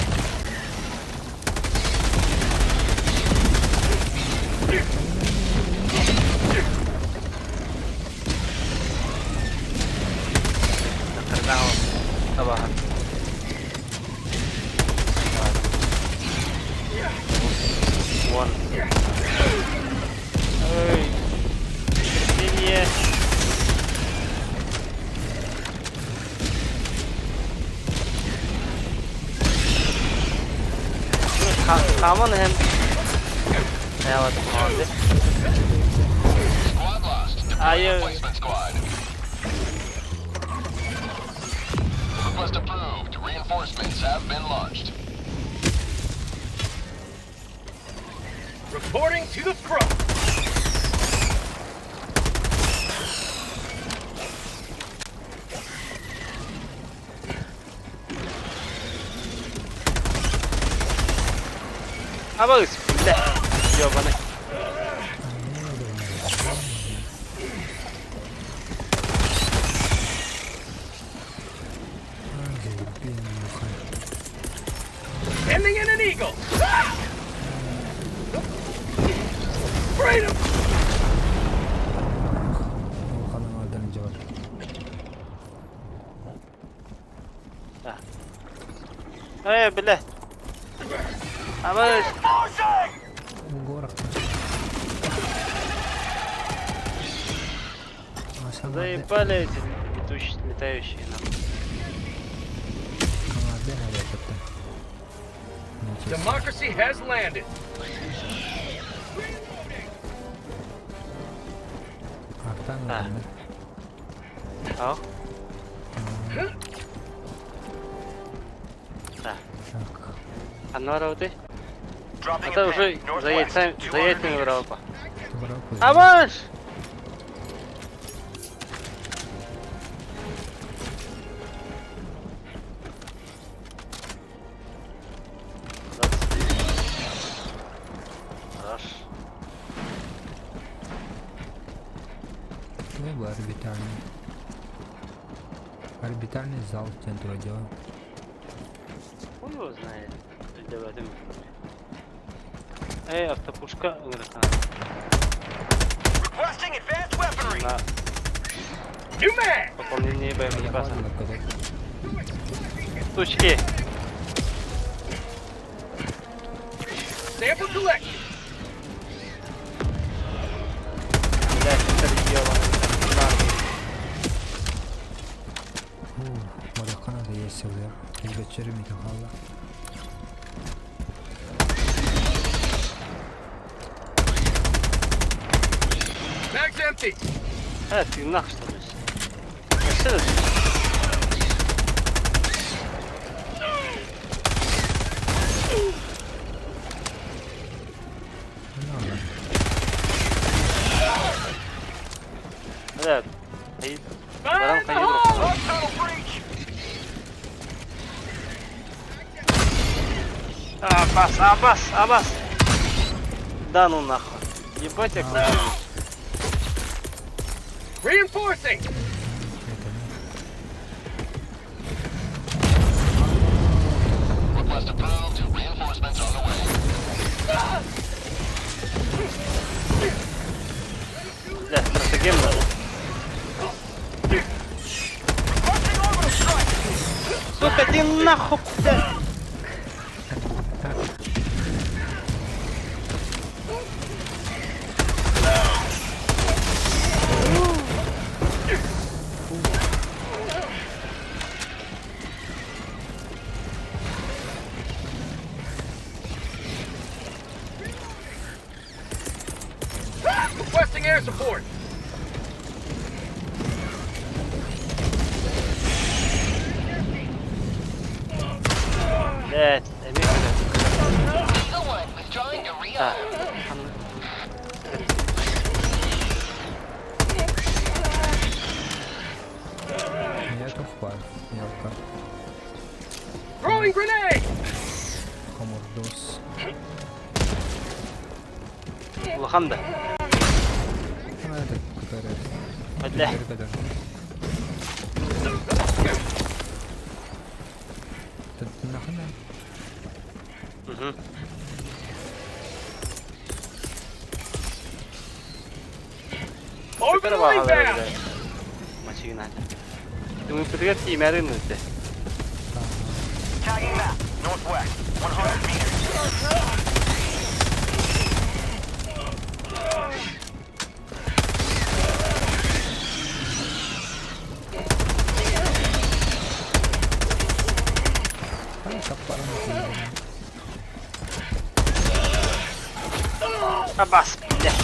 Terkenal. Tabahan. One. Ой. Синие. Come on him. Yeah, what the fuck is this? Squad lost. Ayo. Replacement squad. Request approved. Reinforcements have been launched. Reporting to the front! Bagus. Dah. Jawabannya. Sending in an eagle! Freedom! Kadang ada yang jawab. Eh, belah. Bagus. Гоrak. Заебали эти летающие нахуй. Democracy has landed! А. Так. А ну работай. Это уже за яйцами вралка. А ваш! Хорош. Либо орбитальный. Орбитальный зал в центре отдела. Он его знает. Давай, ты автопушка. Requesting advanced weaponry! На New mag! пополнение боеприпасов. Тучки. Sample collected! Блять, это ебаный. Мадахана да есть вверх. Вечером митахалла. Mag's empty! Ты нахуй что ли? Что это? Да, баран калибров. Tunnel breach! Абас! Да ну нахуй. Ебать я красивый. Reinforcing! Request approved. Reinforcements on the way. Бля, стратегем надо. Requesting orbital strike! Сука, ты нахуй, бля. Requesting air support! Evet, emin misin? Eagle 1 withdrawing to Ha. rearm. Yakov var. Yalka. Throwing grenade! Komordos. Ulan da. Hadi kadar. Hadi. Kadar. Tadına. Hı. Super bahalı böyle. Maçı günah. Tunggu pergi timerin nanti. Tagging map. Northwest. 100 meters. Abas. Deh.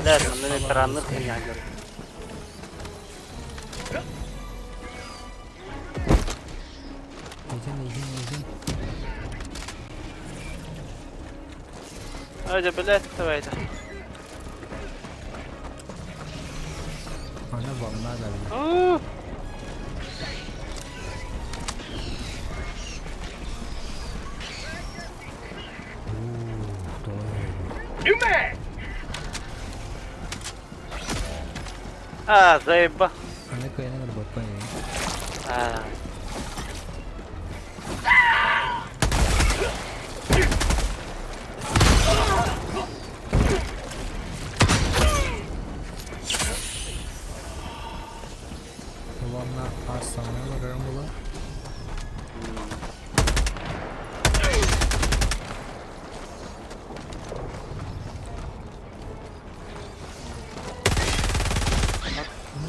Lihat, ini terakhir ini aja. Aja belet, tahu itu. Ana bomba da. New man! Ah, zebra. Ana kayaknya nggak buat apa ya? Ah. Warna asana negara mula.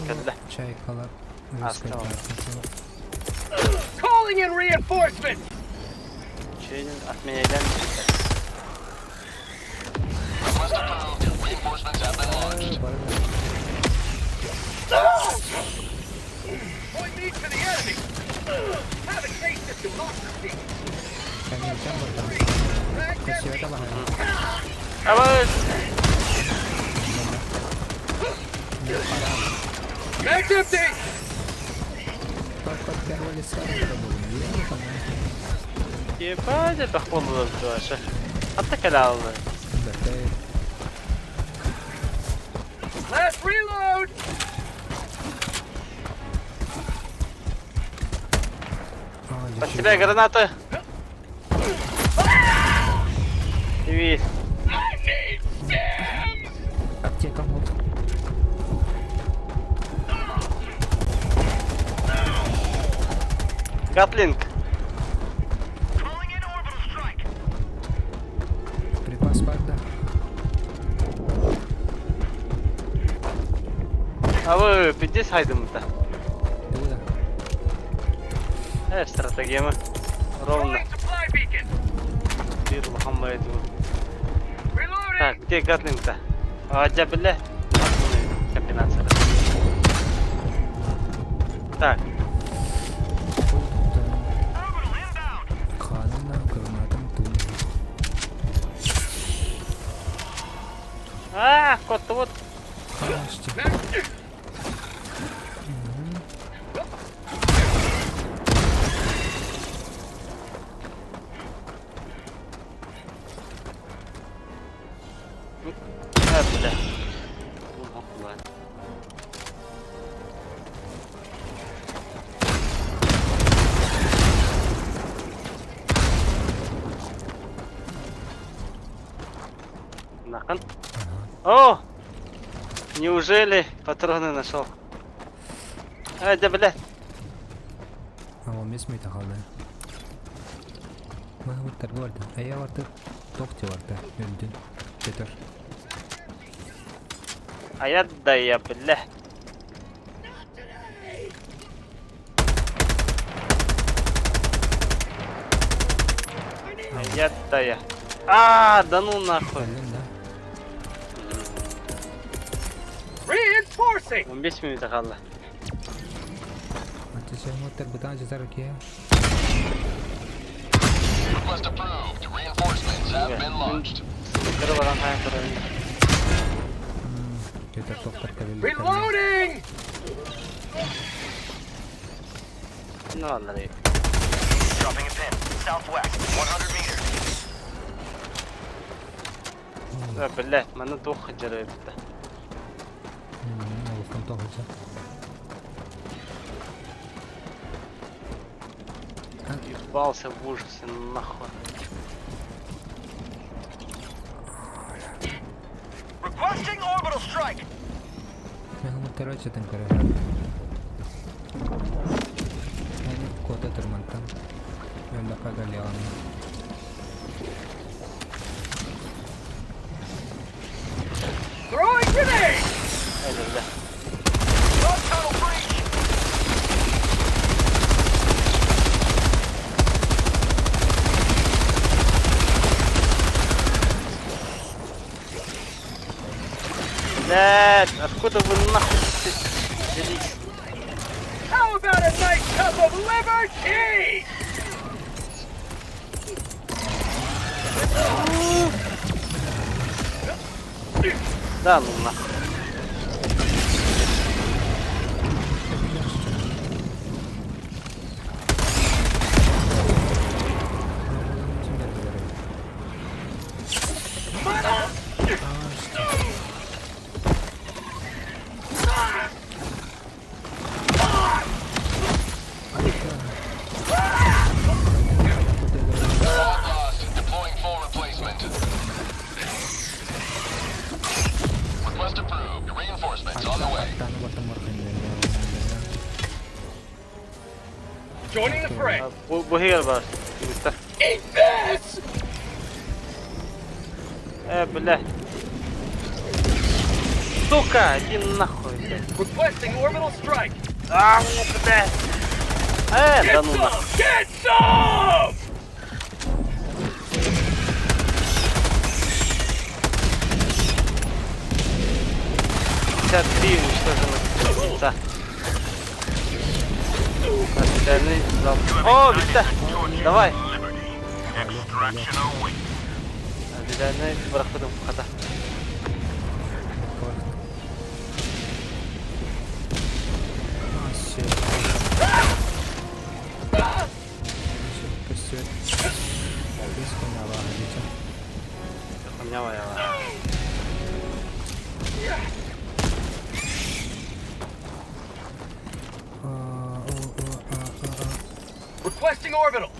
Kediler. Çay kalak. Asla var. Calling in reinforcements! Şeyin atmayaydan. Request approved. Reinforcements have been launched. Point me to the enemy! Have a taste of democracy! Kami kan bakalım. Kesiyorda bakalım. Abas. Mag's empty! Pakai terwali sekarang kita belum. Iya kan? Apa aja tak boleh tu aja. Hatta kalau. Betul. Last reload! Pasti dah granata. Ini. Где кому? Гатлинг. Calling in orbital strike! Припас панда. А вы 50 хайдым-то. Туда. Стратегия мы. Ровно. Throwing supply beacon! Bir Muhammed. Reloading! Так, где Гатлинг-то? Аджабилля. Комбинация. Так. Orbital inbound! Kanına kırmadım tüm. А, кот вот. Kaçtı. Бля. Нахан. О! Неужели патроны нашел? Да, блядь. Ama mesmi takaldı. Mahmutlar vardı. Aya vardı. Dokçu vardı. Öldün. Yeter. Аят да я, бля. Аят да я. Да ну нахуй. Öldün de. Reinforcing! 15 minute kaldı. Saya muter butang aja taruh kia. Request approved. Reinforcements have been launched. Kira barang kaya terus. Kita dokter kali. Reloading! No lari. Dropping a pin. Southwest. 100 meters. بالله ما نتوخ الجريب ده. Bukan tahu aja. Ебался в ужасе нахуй. Requesting orbital strike. Yang muter aja tengkara. Ini kota termantap. Yang bakal galian. Throwing grenade! هذا ده. Road tunnel breach. لا اسكتوا بالنخل. How about a nice cup of liver tea? لا النخل. Deploying full replacement. Request approved. Reinforcements on the way. Joining the fray. بوهير بس. Eat this! ايه بالله. سوكا دي النخل. Requesting orbital strike. بالله. ايه ده النخل. Get some! تدريب مش لازم انت. استني اوه بيته. давай. Extraction awaits. بدأنا برخدهم خطأ. Nyawa ya. Requesting orbital.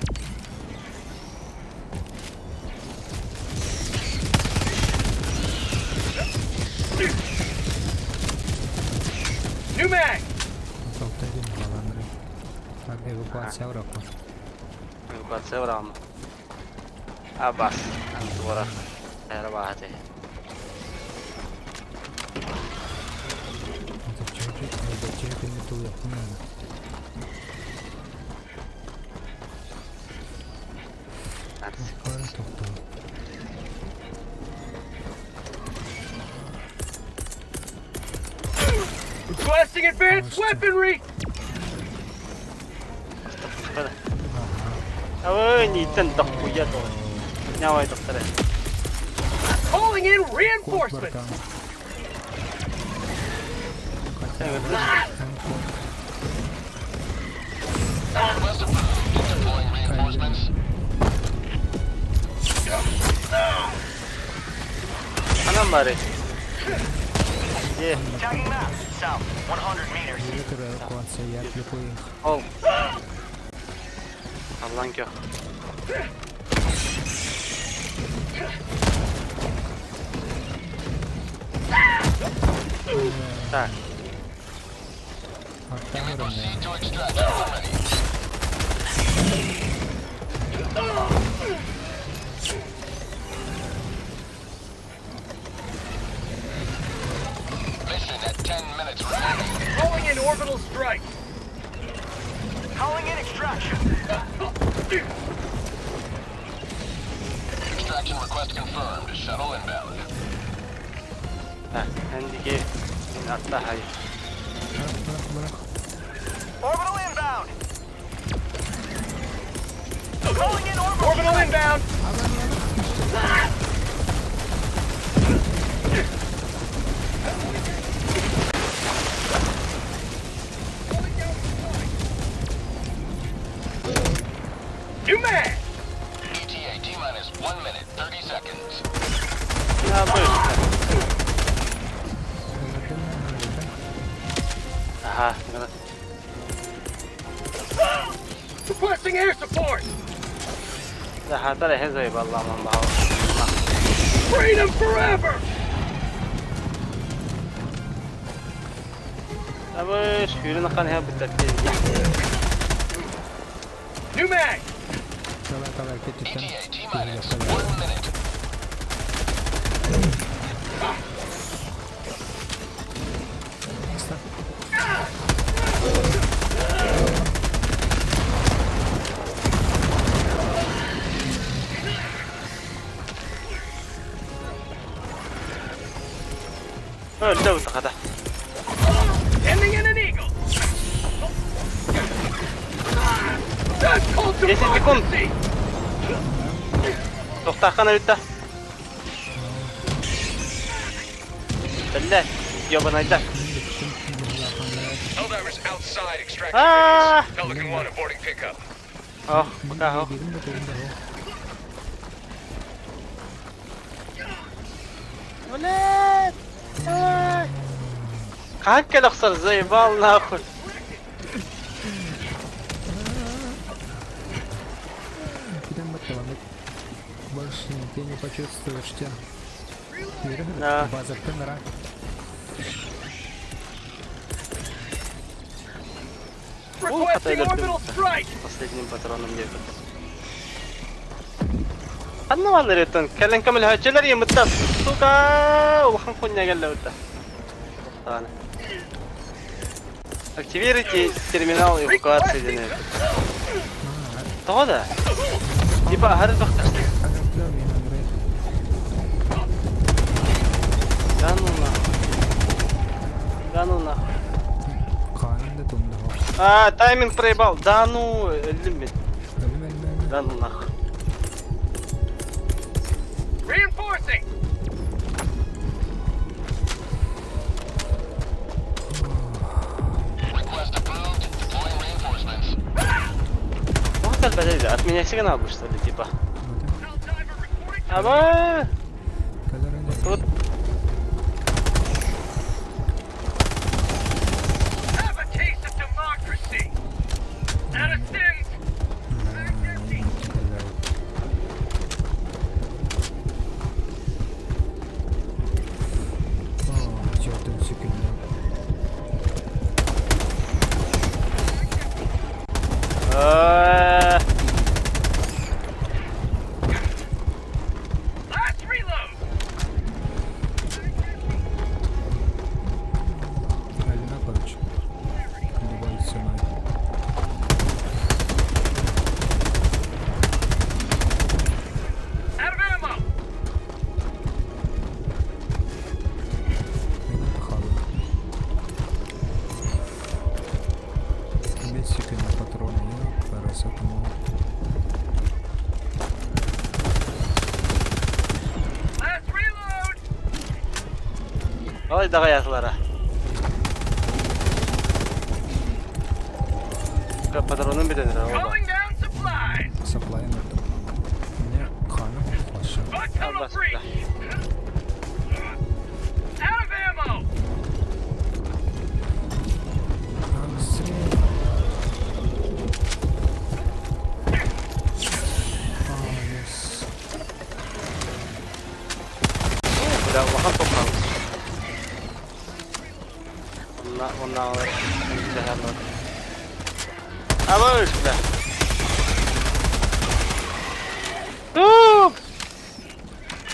New mag. Evakuasi berapa? Evakuasi berapa? Abas, antara era bahasa. Untuk cek ini tuh ya kemana? Sekarang tuh. Requesting advanced weaponry. Ôi, nhìn chân độc của dân rồi. Nhau ai độc ra đây. Calling in reinforcements. Request approved. Deploying reinforcements. Ano mare? Yeah. Tagging map. South. 100 meters. Ini tuh evakuasi ya, lupain. Oh. Allah'ın ki. Tak. Harta orang ya. Proceed to extraction when ready. Mission at 10 minutes remaining. Calling in orbital strike. Calling in extraction. Extraction request confirmed. Shuttle inbound. Ha, عندي كيف من أطلع هاي. Orbital inbound! Calling in orbital inbound! New man! ETA T-minus 1 minute, 30 seconds. Ya buyur. Aha, granat. Requesting air support! ده هتلاقي هزي بالله من بعض. Freedom forever! Ya buyur, yürüne kan ya بالترتيب. New mag! Kalau hareket cidden ETA T-minus 1 minute. Öldü bu takada. Ending in an eagle! That's called This is the con. democracy! Tohtakan öldü. Belli. Yabanaydı. Helldivers outside extraction Ah! phase. Pelican 1 aborting pickup. Oh, baka birin de turun da o. Ulan! Ay! Kalk gel aksar zey vallahi kul. Кидан батталамык. Больше ты не почувствуешь тебя. Да. База пенера. Requesting orbital strike! Последним патроном ехать. أنا ما دريتن كلن كمل هالجلر يمتاز سوكا وخنكون يا جل وده. أنا. Активируйте терминал эвакуации денег. Тогда. Типа هذا وقت. Да ну на. Kanun da tunda o. Тайминг проебал. Да ну лимит. Да ну нахуй. Reinforcing! Request approved. Deploying reinforcements. Вот это подожди, от меня сигнал был что ли типа. Helldiver reporting to Аба! Вот have a taste of democracy! Addison's Çöktüm sükündüm. last reload! Eline koç. Dubai sınavı. Out of ammo! Benim tıkalı. 5 секунд патроны yok. Parasatımı. Last reload! Vay daha yazılara. Patronun bir denir ha valla. Calling down supplies! Supply'ın öldüm. Ne? Kanun aşağı. Bug tunnel Allah breach! Out of ammo! Udah makan toplam. Ona alır. Güzel alır. Alır işte.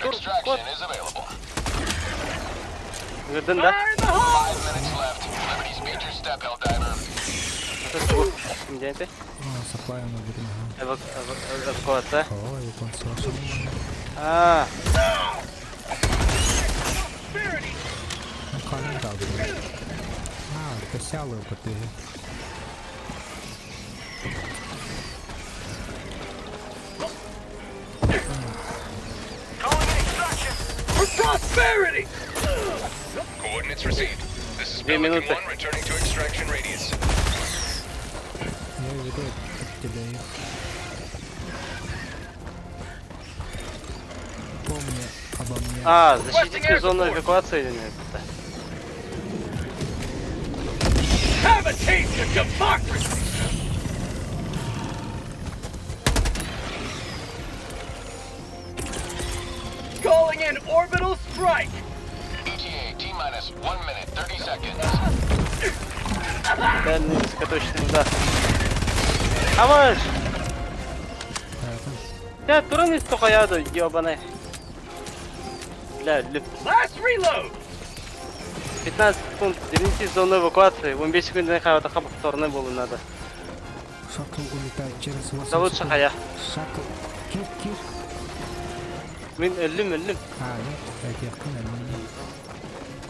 Extraction is available. Gördün de. Fire in the hole! 5 minutes left. Liberty speed your step, Helldiver. Şimdi ente. Supply'ın öldüm. Evakuatı. Oo, evakuasyon. Ha. Kanun kaldı. Ha, kesialı batıyor. Barbarity! Coordinates received. This is Pelican минуты. 1 returning to extraction radius. Я веду тебе. Помни обо мне. А, защитите зону эвакуации или нет? Have a taste of democracy! Calling in orbital strike! ETA T-minus 1 minute, 30 seconds. Дальний высокоточный удар. Аваш! Я туран из тухаяду, ёбаный. Бля, Last reload! 15 секунд, вернитесь в зону эвакуации. 15 секунд на хавата хабах стороны было надо. Шаттл улетает через 8 Зовут секунд. Шахая. Шаттл. Кир. Мен ölüm. А, нет, это я понял.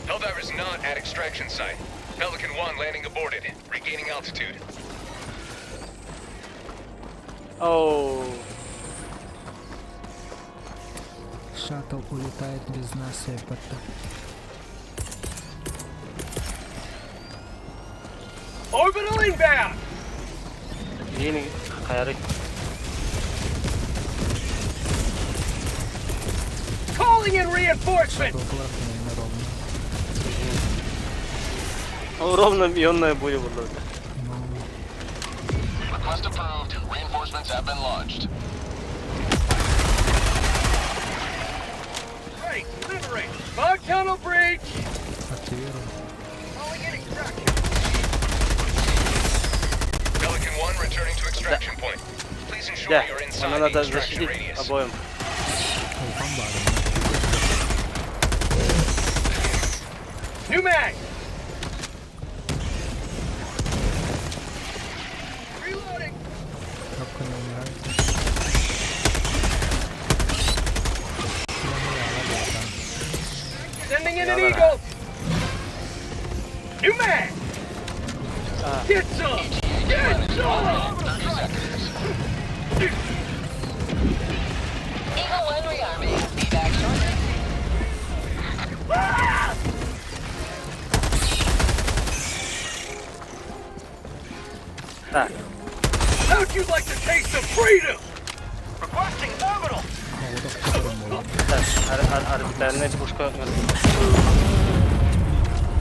Helldivers not at extraction site. Pelican 1 landing aborted. Regaining altitude. Оу. Шаттл улетает без нас, ребята. Orbital inbound! Yeni kayarı. Calling in reinforcement! Доклад ровно. Ровно ионная буря была. Request approved. Reinforcements have been launched. Right, liberate! Fog tunnel breach! Активирован. Calling in extraction. Pelican 1 returning to extraction point. Please ensure Да, you're она inside the надо extraction защитить radius. обоим. New mag! Reloading! Кнопка не умирает. Sending in an eagle! New mag! Get some! Get some! 30 seconds. Eagle 1 rearming. Be back shortly. Так, How'd you like to taste of freedom? Requesting orbital! так, орбитальная пушка.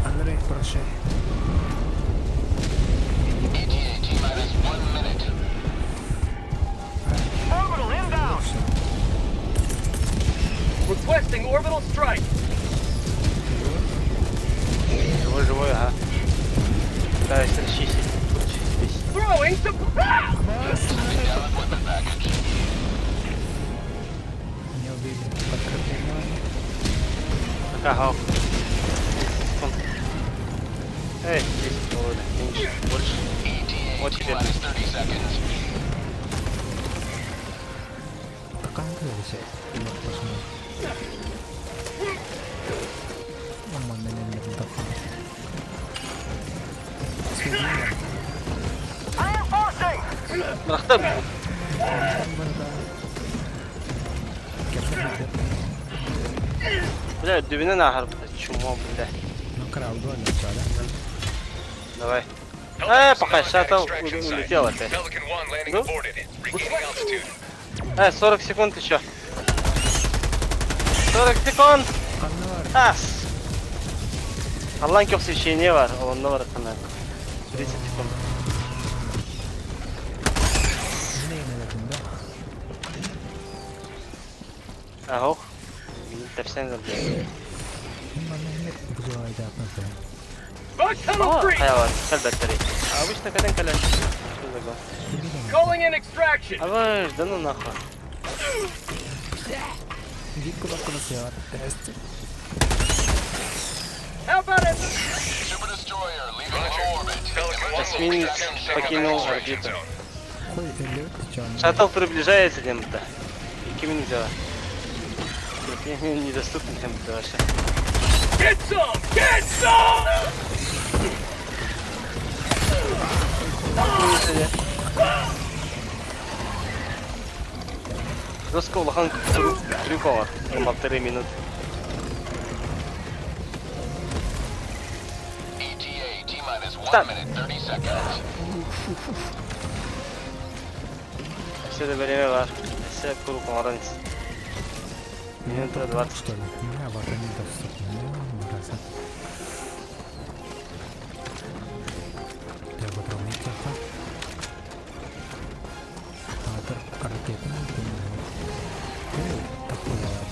Андрей, прощай. ETA T-minus 1 minute. Orbital inbound! Requesting orbital strike! Живой, ага. Да, стрящись. Throwing some... Меня убили. Подкрепляй внимание. Ага. Эй, здесь довольно. Меньше, больше. Вот теперь. Какая висит? Вот, посмотри. Нормально, не вдохну. Рахтым! Бля, дубина нахер, чумо, бля. Ну, крал гонит, да? Давай. Пока шаттл улетел опять. Ну? 40 секунд еще. 40 секунд! Ас! Алланки освещение var, onda var kanal. 30 секунд. Ne yemedim de? Ага. Tersen de. Bunlar ne güzel ayda yapmasın. Kaya var, kalbetleri. Обычно kadın kalem. Calling in extraction! Ава, да ну нахуй. Иди куда-то насевать. Здрасте. How about it? Super destroyer leaving orbit. Эсминец покинул орбиту. Ой, лёг, чё он? Шаттл приближается где-то. И кем нельзя. Недоступен где-то вообще. Get some! Get some! Жестко улахан трюкова на 1,5 минуты. Kaptan. 1 minute, 30 seconds. Şurada bölümü var. Şöyle kuru kumarınız. Minut 20. Что ли? Меня вот они доступны. Мерзко. Я выбрал микрофон. Атор ракетный дымок. Такое вот.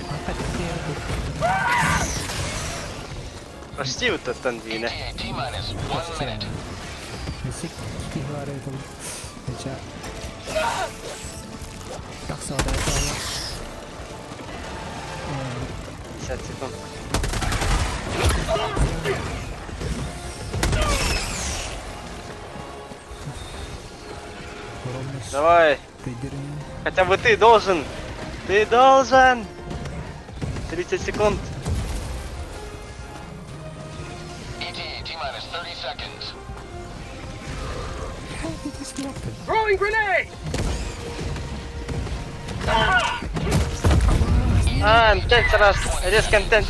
А хотел. Почти вот этот день. ETA T-minus 1 minute. Если говорит, это так садает. 50 секунд. Давай. Ты дерни. Хотя бы ты должен. Ты должен. 30 секунд. ETA T-minus 30 seconds. Контент раз. Рез контент.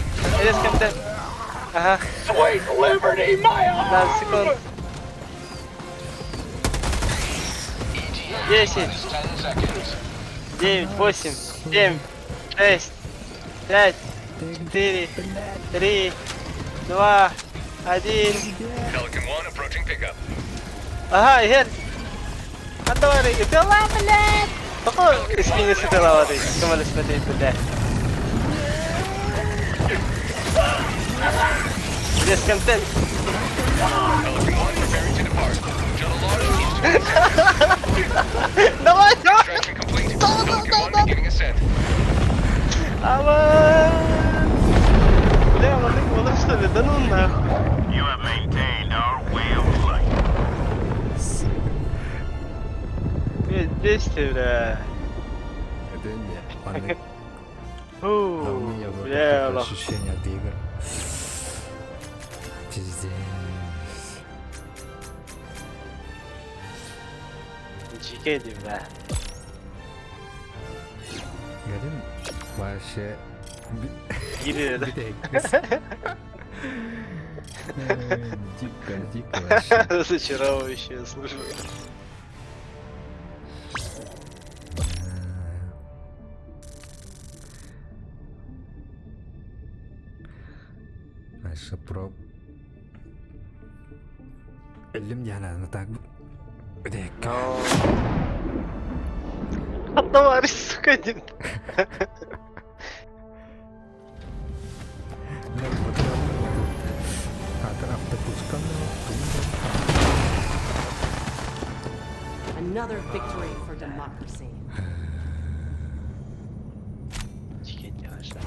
Ага. 15 секунд. 10, 10 seconds. 9, 8, 7, 6, 5, 4, 3, 2, 1. Pelican 1 approaching pickup. Ага, Игорь. Отдавай, да ладно, блядь. Какой извини, сидела воды. Думали смотреть, блядь. Здесь контент. Pelican 1 preparing to depart. Shuttle launch in Давай! extraction complete. Pelican 1 beginning ascent. Бля, лады, что ли? Да ну нахуй. You have maintained our way of life. Блядь, бесите, бля. Это не. Ладно. А у меня было Бля, такое нахуй. ощущение от игр. Пиздец. Чикеди, бля. Görün вообще Гири, да? Дико вообще. Разочаровывающая служба. Знаешь, про... Elim yanağını tak. Bir dakika. Отдавай, сука, один. Tarafta kuşkan Another victory for democracy. Чикеди, aşağı.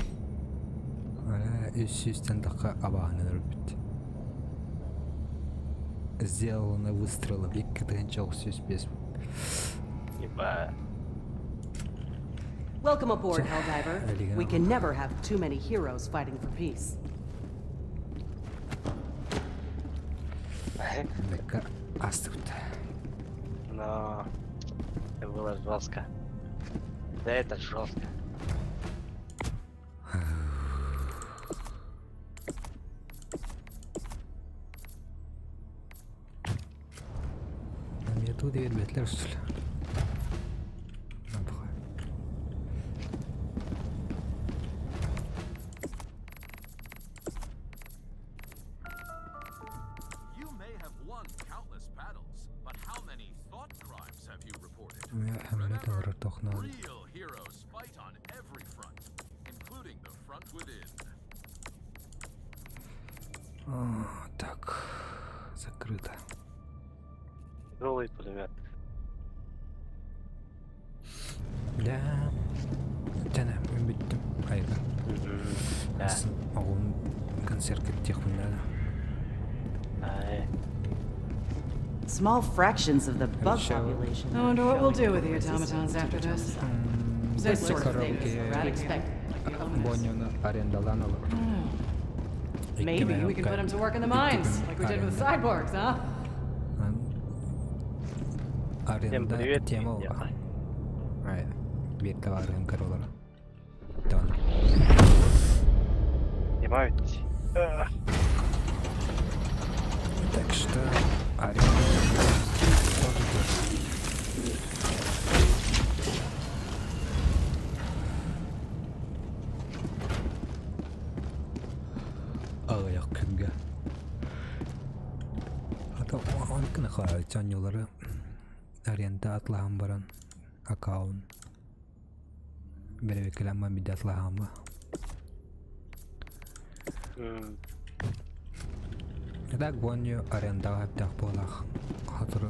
Üstten dakika abağınır bitti. Сделано выстрелов и кончался без. Ебать. Welcome aboard, Helldiver. We can never have too many heroes fighting for peace. Dakika astırdı. Но это было жестко. Да это жестко. Я тут и ребятler что ли? You may have won countless battles, but how many thought crimes have you reported? Hamlete var toch надо. Real heroes fight on every front, including the front within. Так, закрыто. Голый пулемет. Да. Тяна, мен биттим. Айга. Да. Огун концертке техмин надо. Ай. Small fractions of the bug Shall we? population. I wonder what we'll do with the automatons after this. This sort of thing is Коробки rather expected. Бонюна арендаланова. Maybe we can put them to work in the mines, like we did with the cyborgs, huh? Всем Аренда привет. тема. Я- Ай, бирка аренда роллера. Тон. Снимают. Так что аренда тоже тоже. Аяк кімге. Он кіні қай чанюлары аренда атлаған баран аккаун. Беребекелемма биде атлаған ба. Так боню арендага хептак болах. Хатыр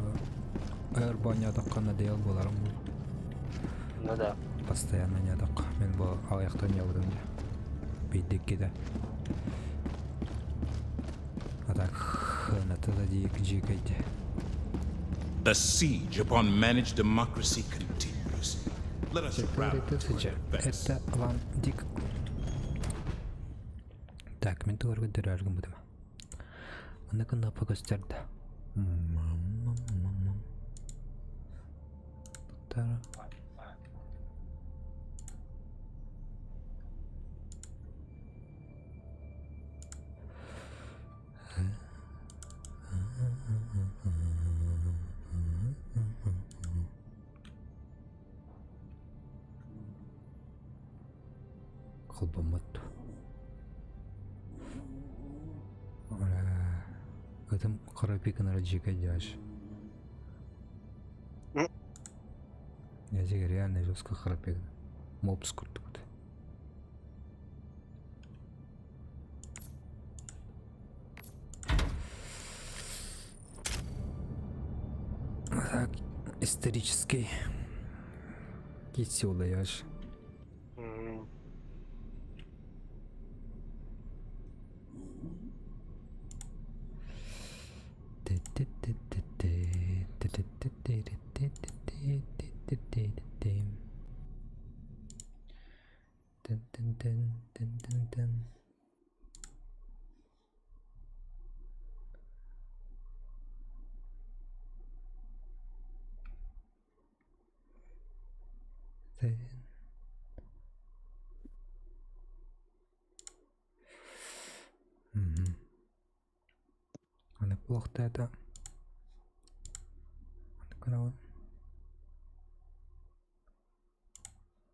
эр боня даккана дел боларым. Ну да. Постоянно не дак. Мен бу аяктан явдым. Бидик киде. А так ханатада дик жикайде. The siege upon managed democracy continues. Let us rally to our best. Это вам дик. Так, мен тугар көдөрөргөн будум. Аны кына погостерди. Тара. Колбамат. Этом карапикан раджика дяш. Я тебе реально жестко харапикан. Моб скрутут. Так, исторический кисел даешь. Она плохо это. Канал.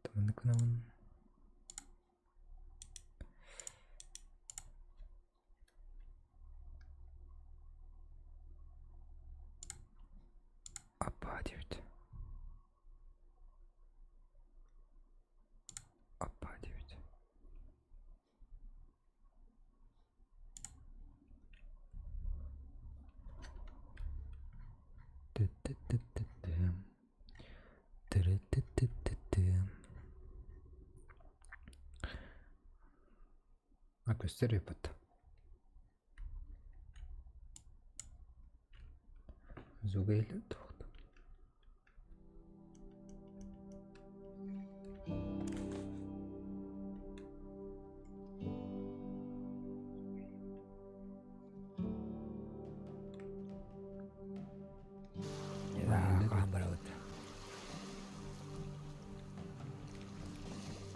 Там канал. Опадет. Опадет. А костер пот. Зугайлы тохт.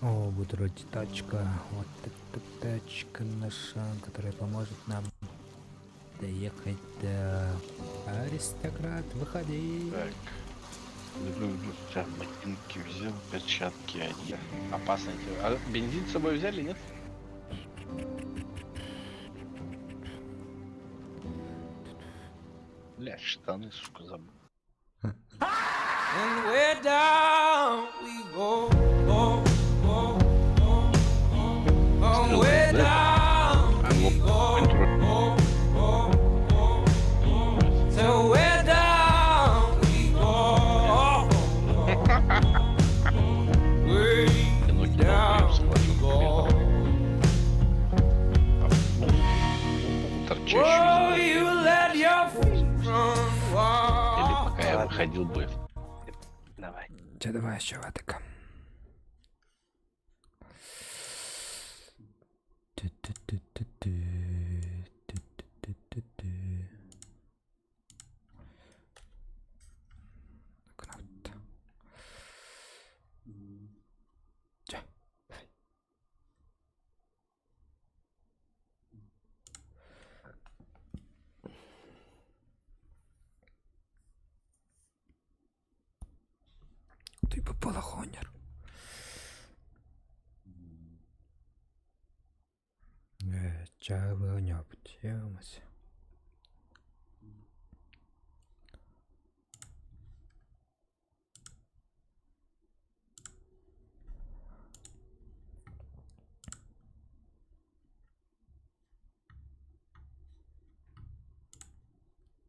О, будет вроде тачка. Вот эта тачка наша, которая поможет нам доехать до Аристократ. Выходи. Так. Сейчас ботинки взял, перчатки одел. Опасно. А бензин с собой взяли, нет? Бля, штаны, сука, забыл. And we're down, we go, go, go, go, go. We're down, we go, go, go, go, go. So we're down, we go. We're down, we go. Oh, you let your feet run wild. Или пока я выходил бы. Давай. Давай еще ватыка. oynar. Çağ oynar.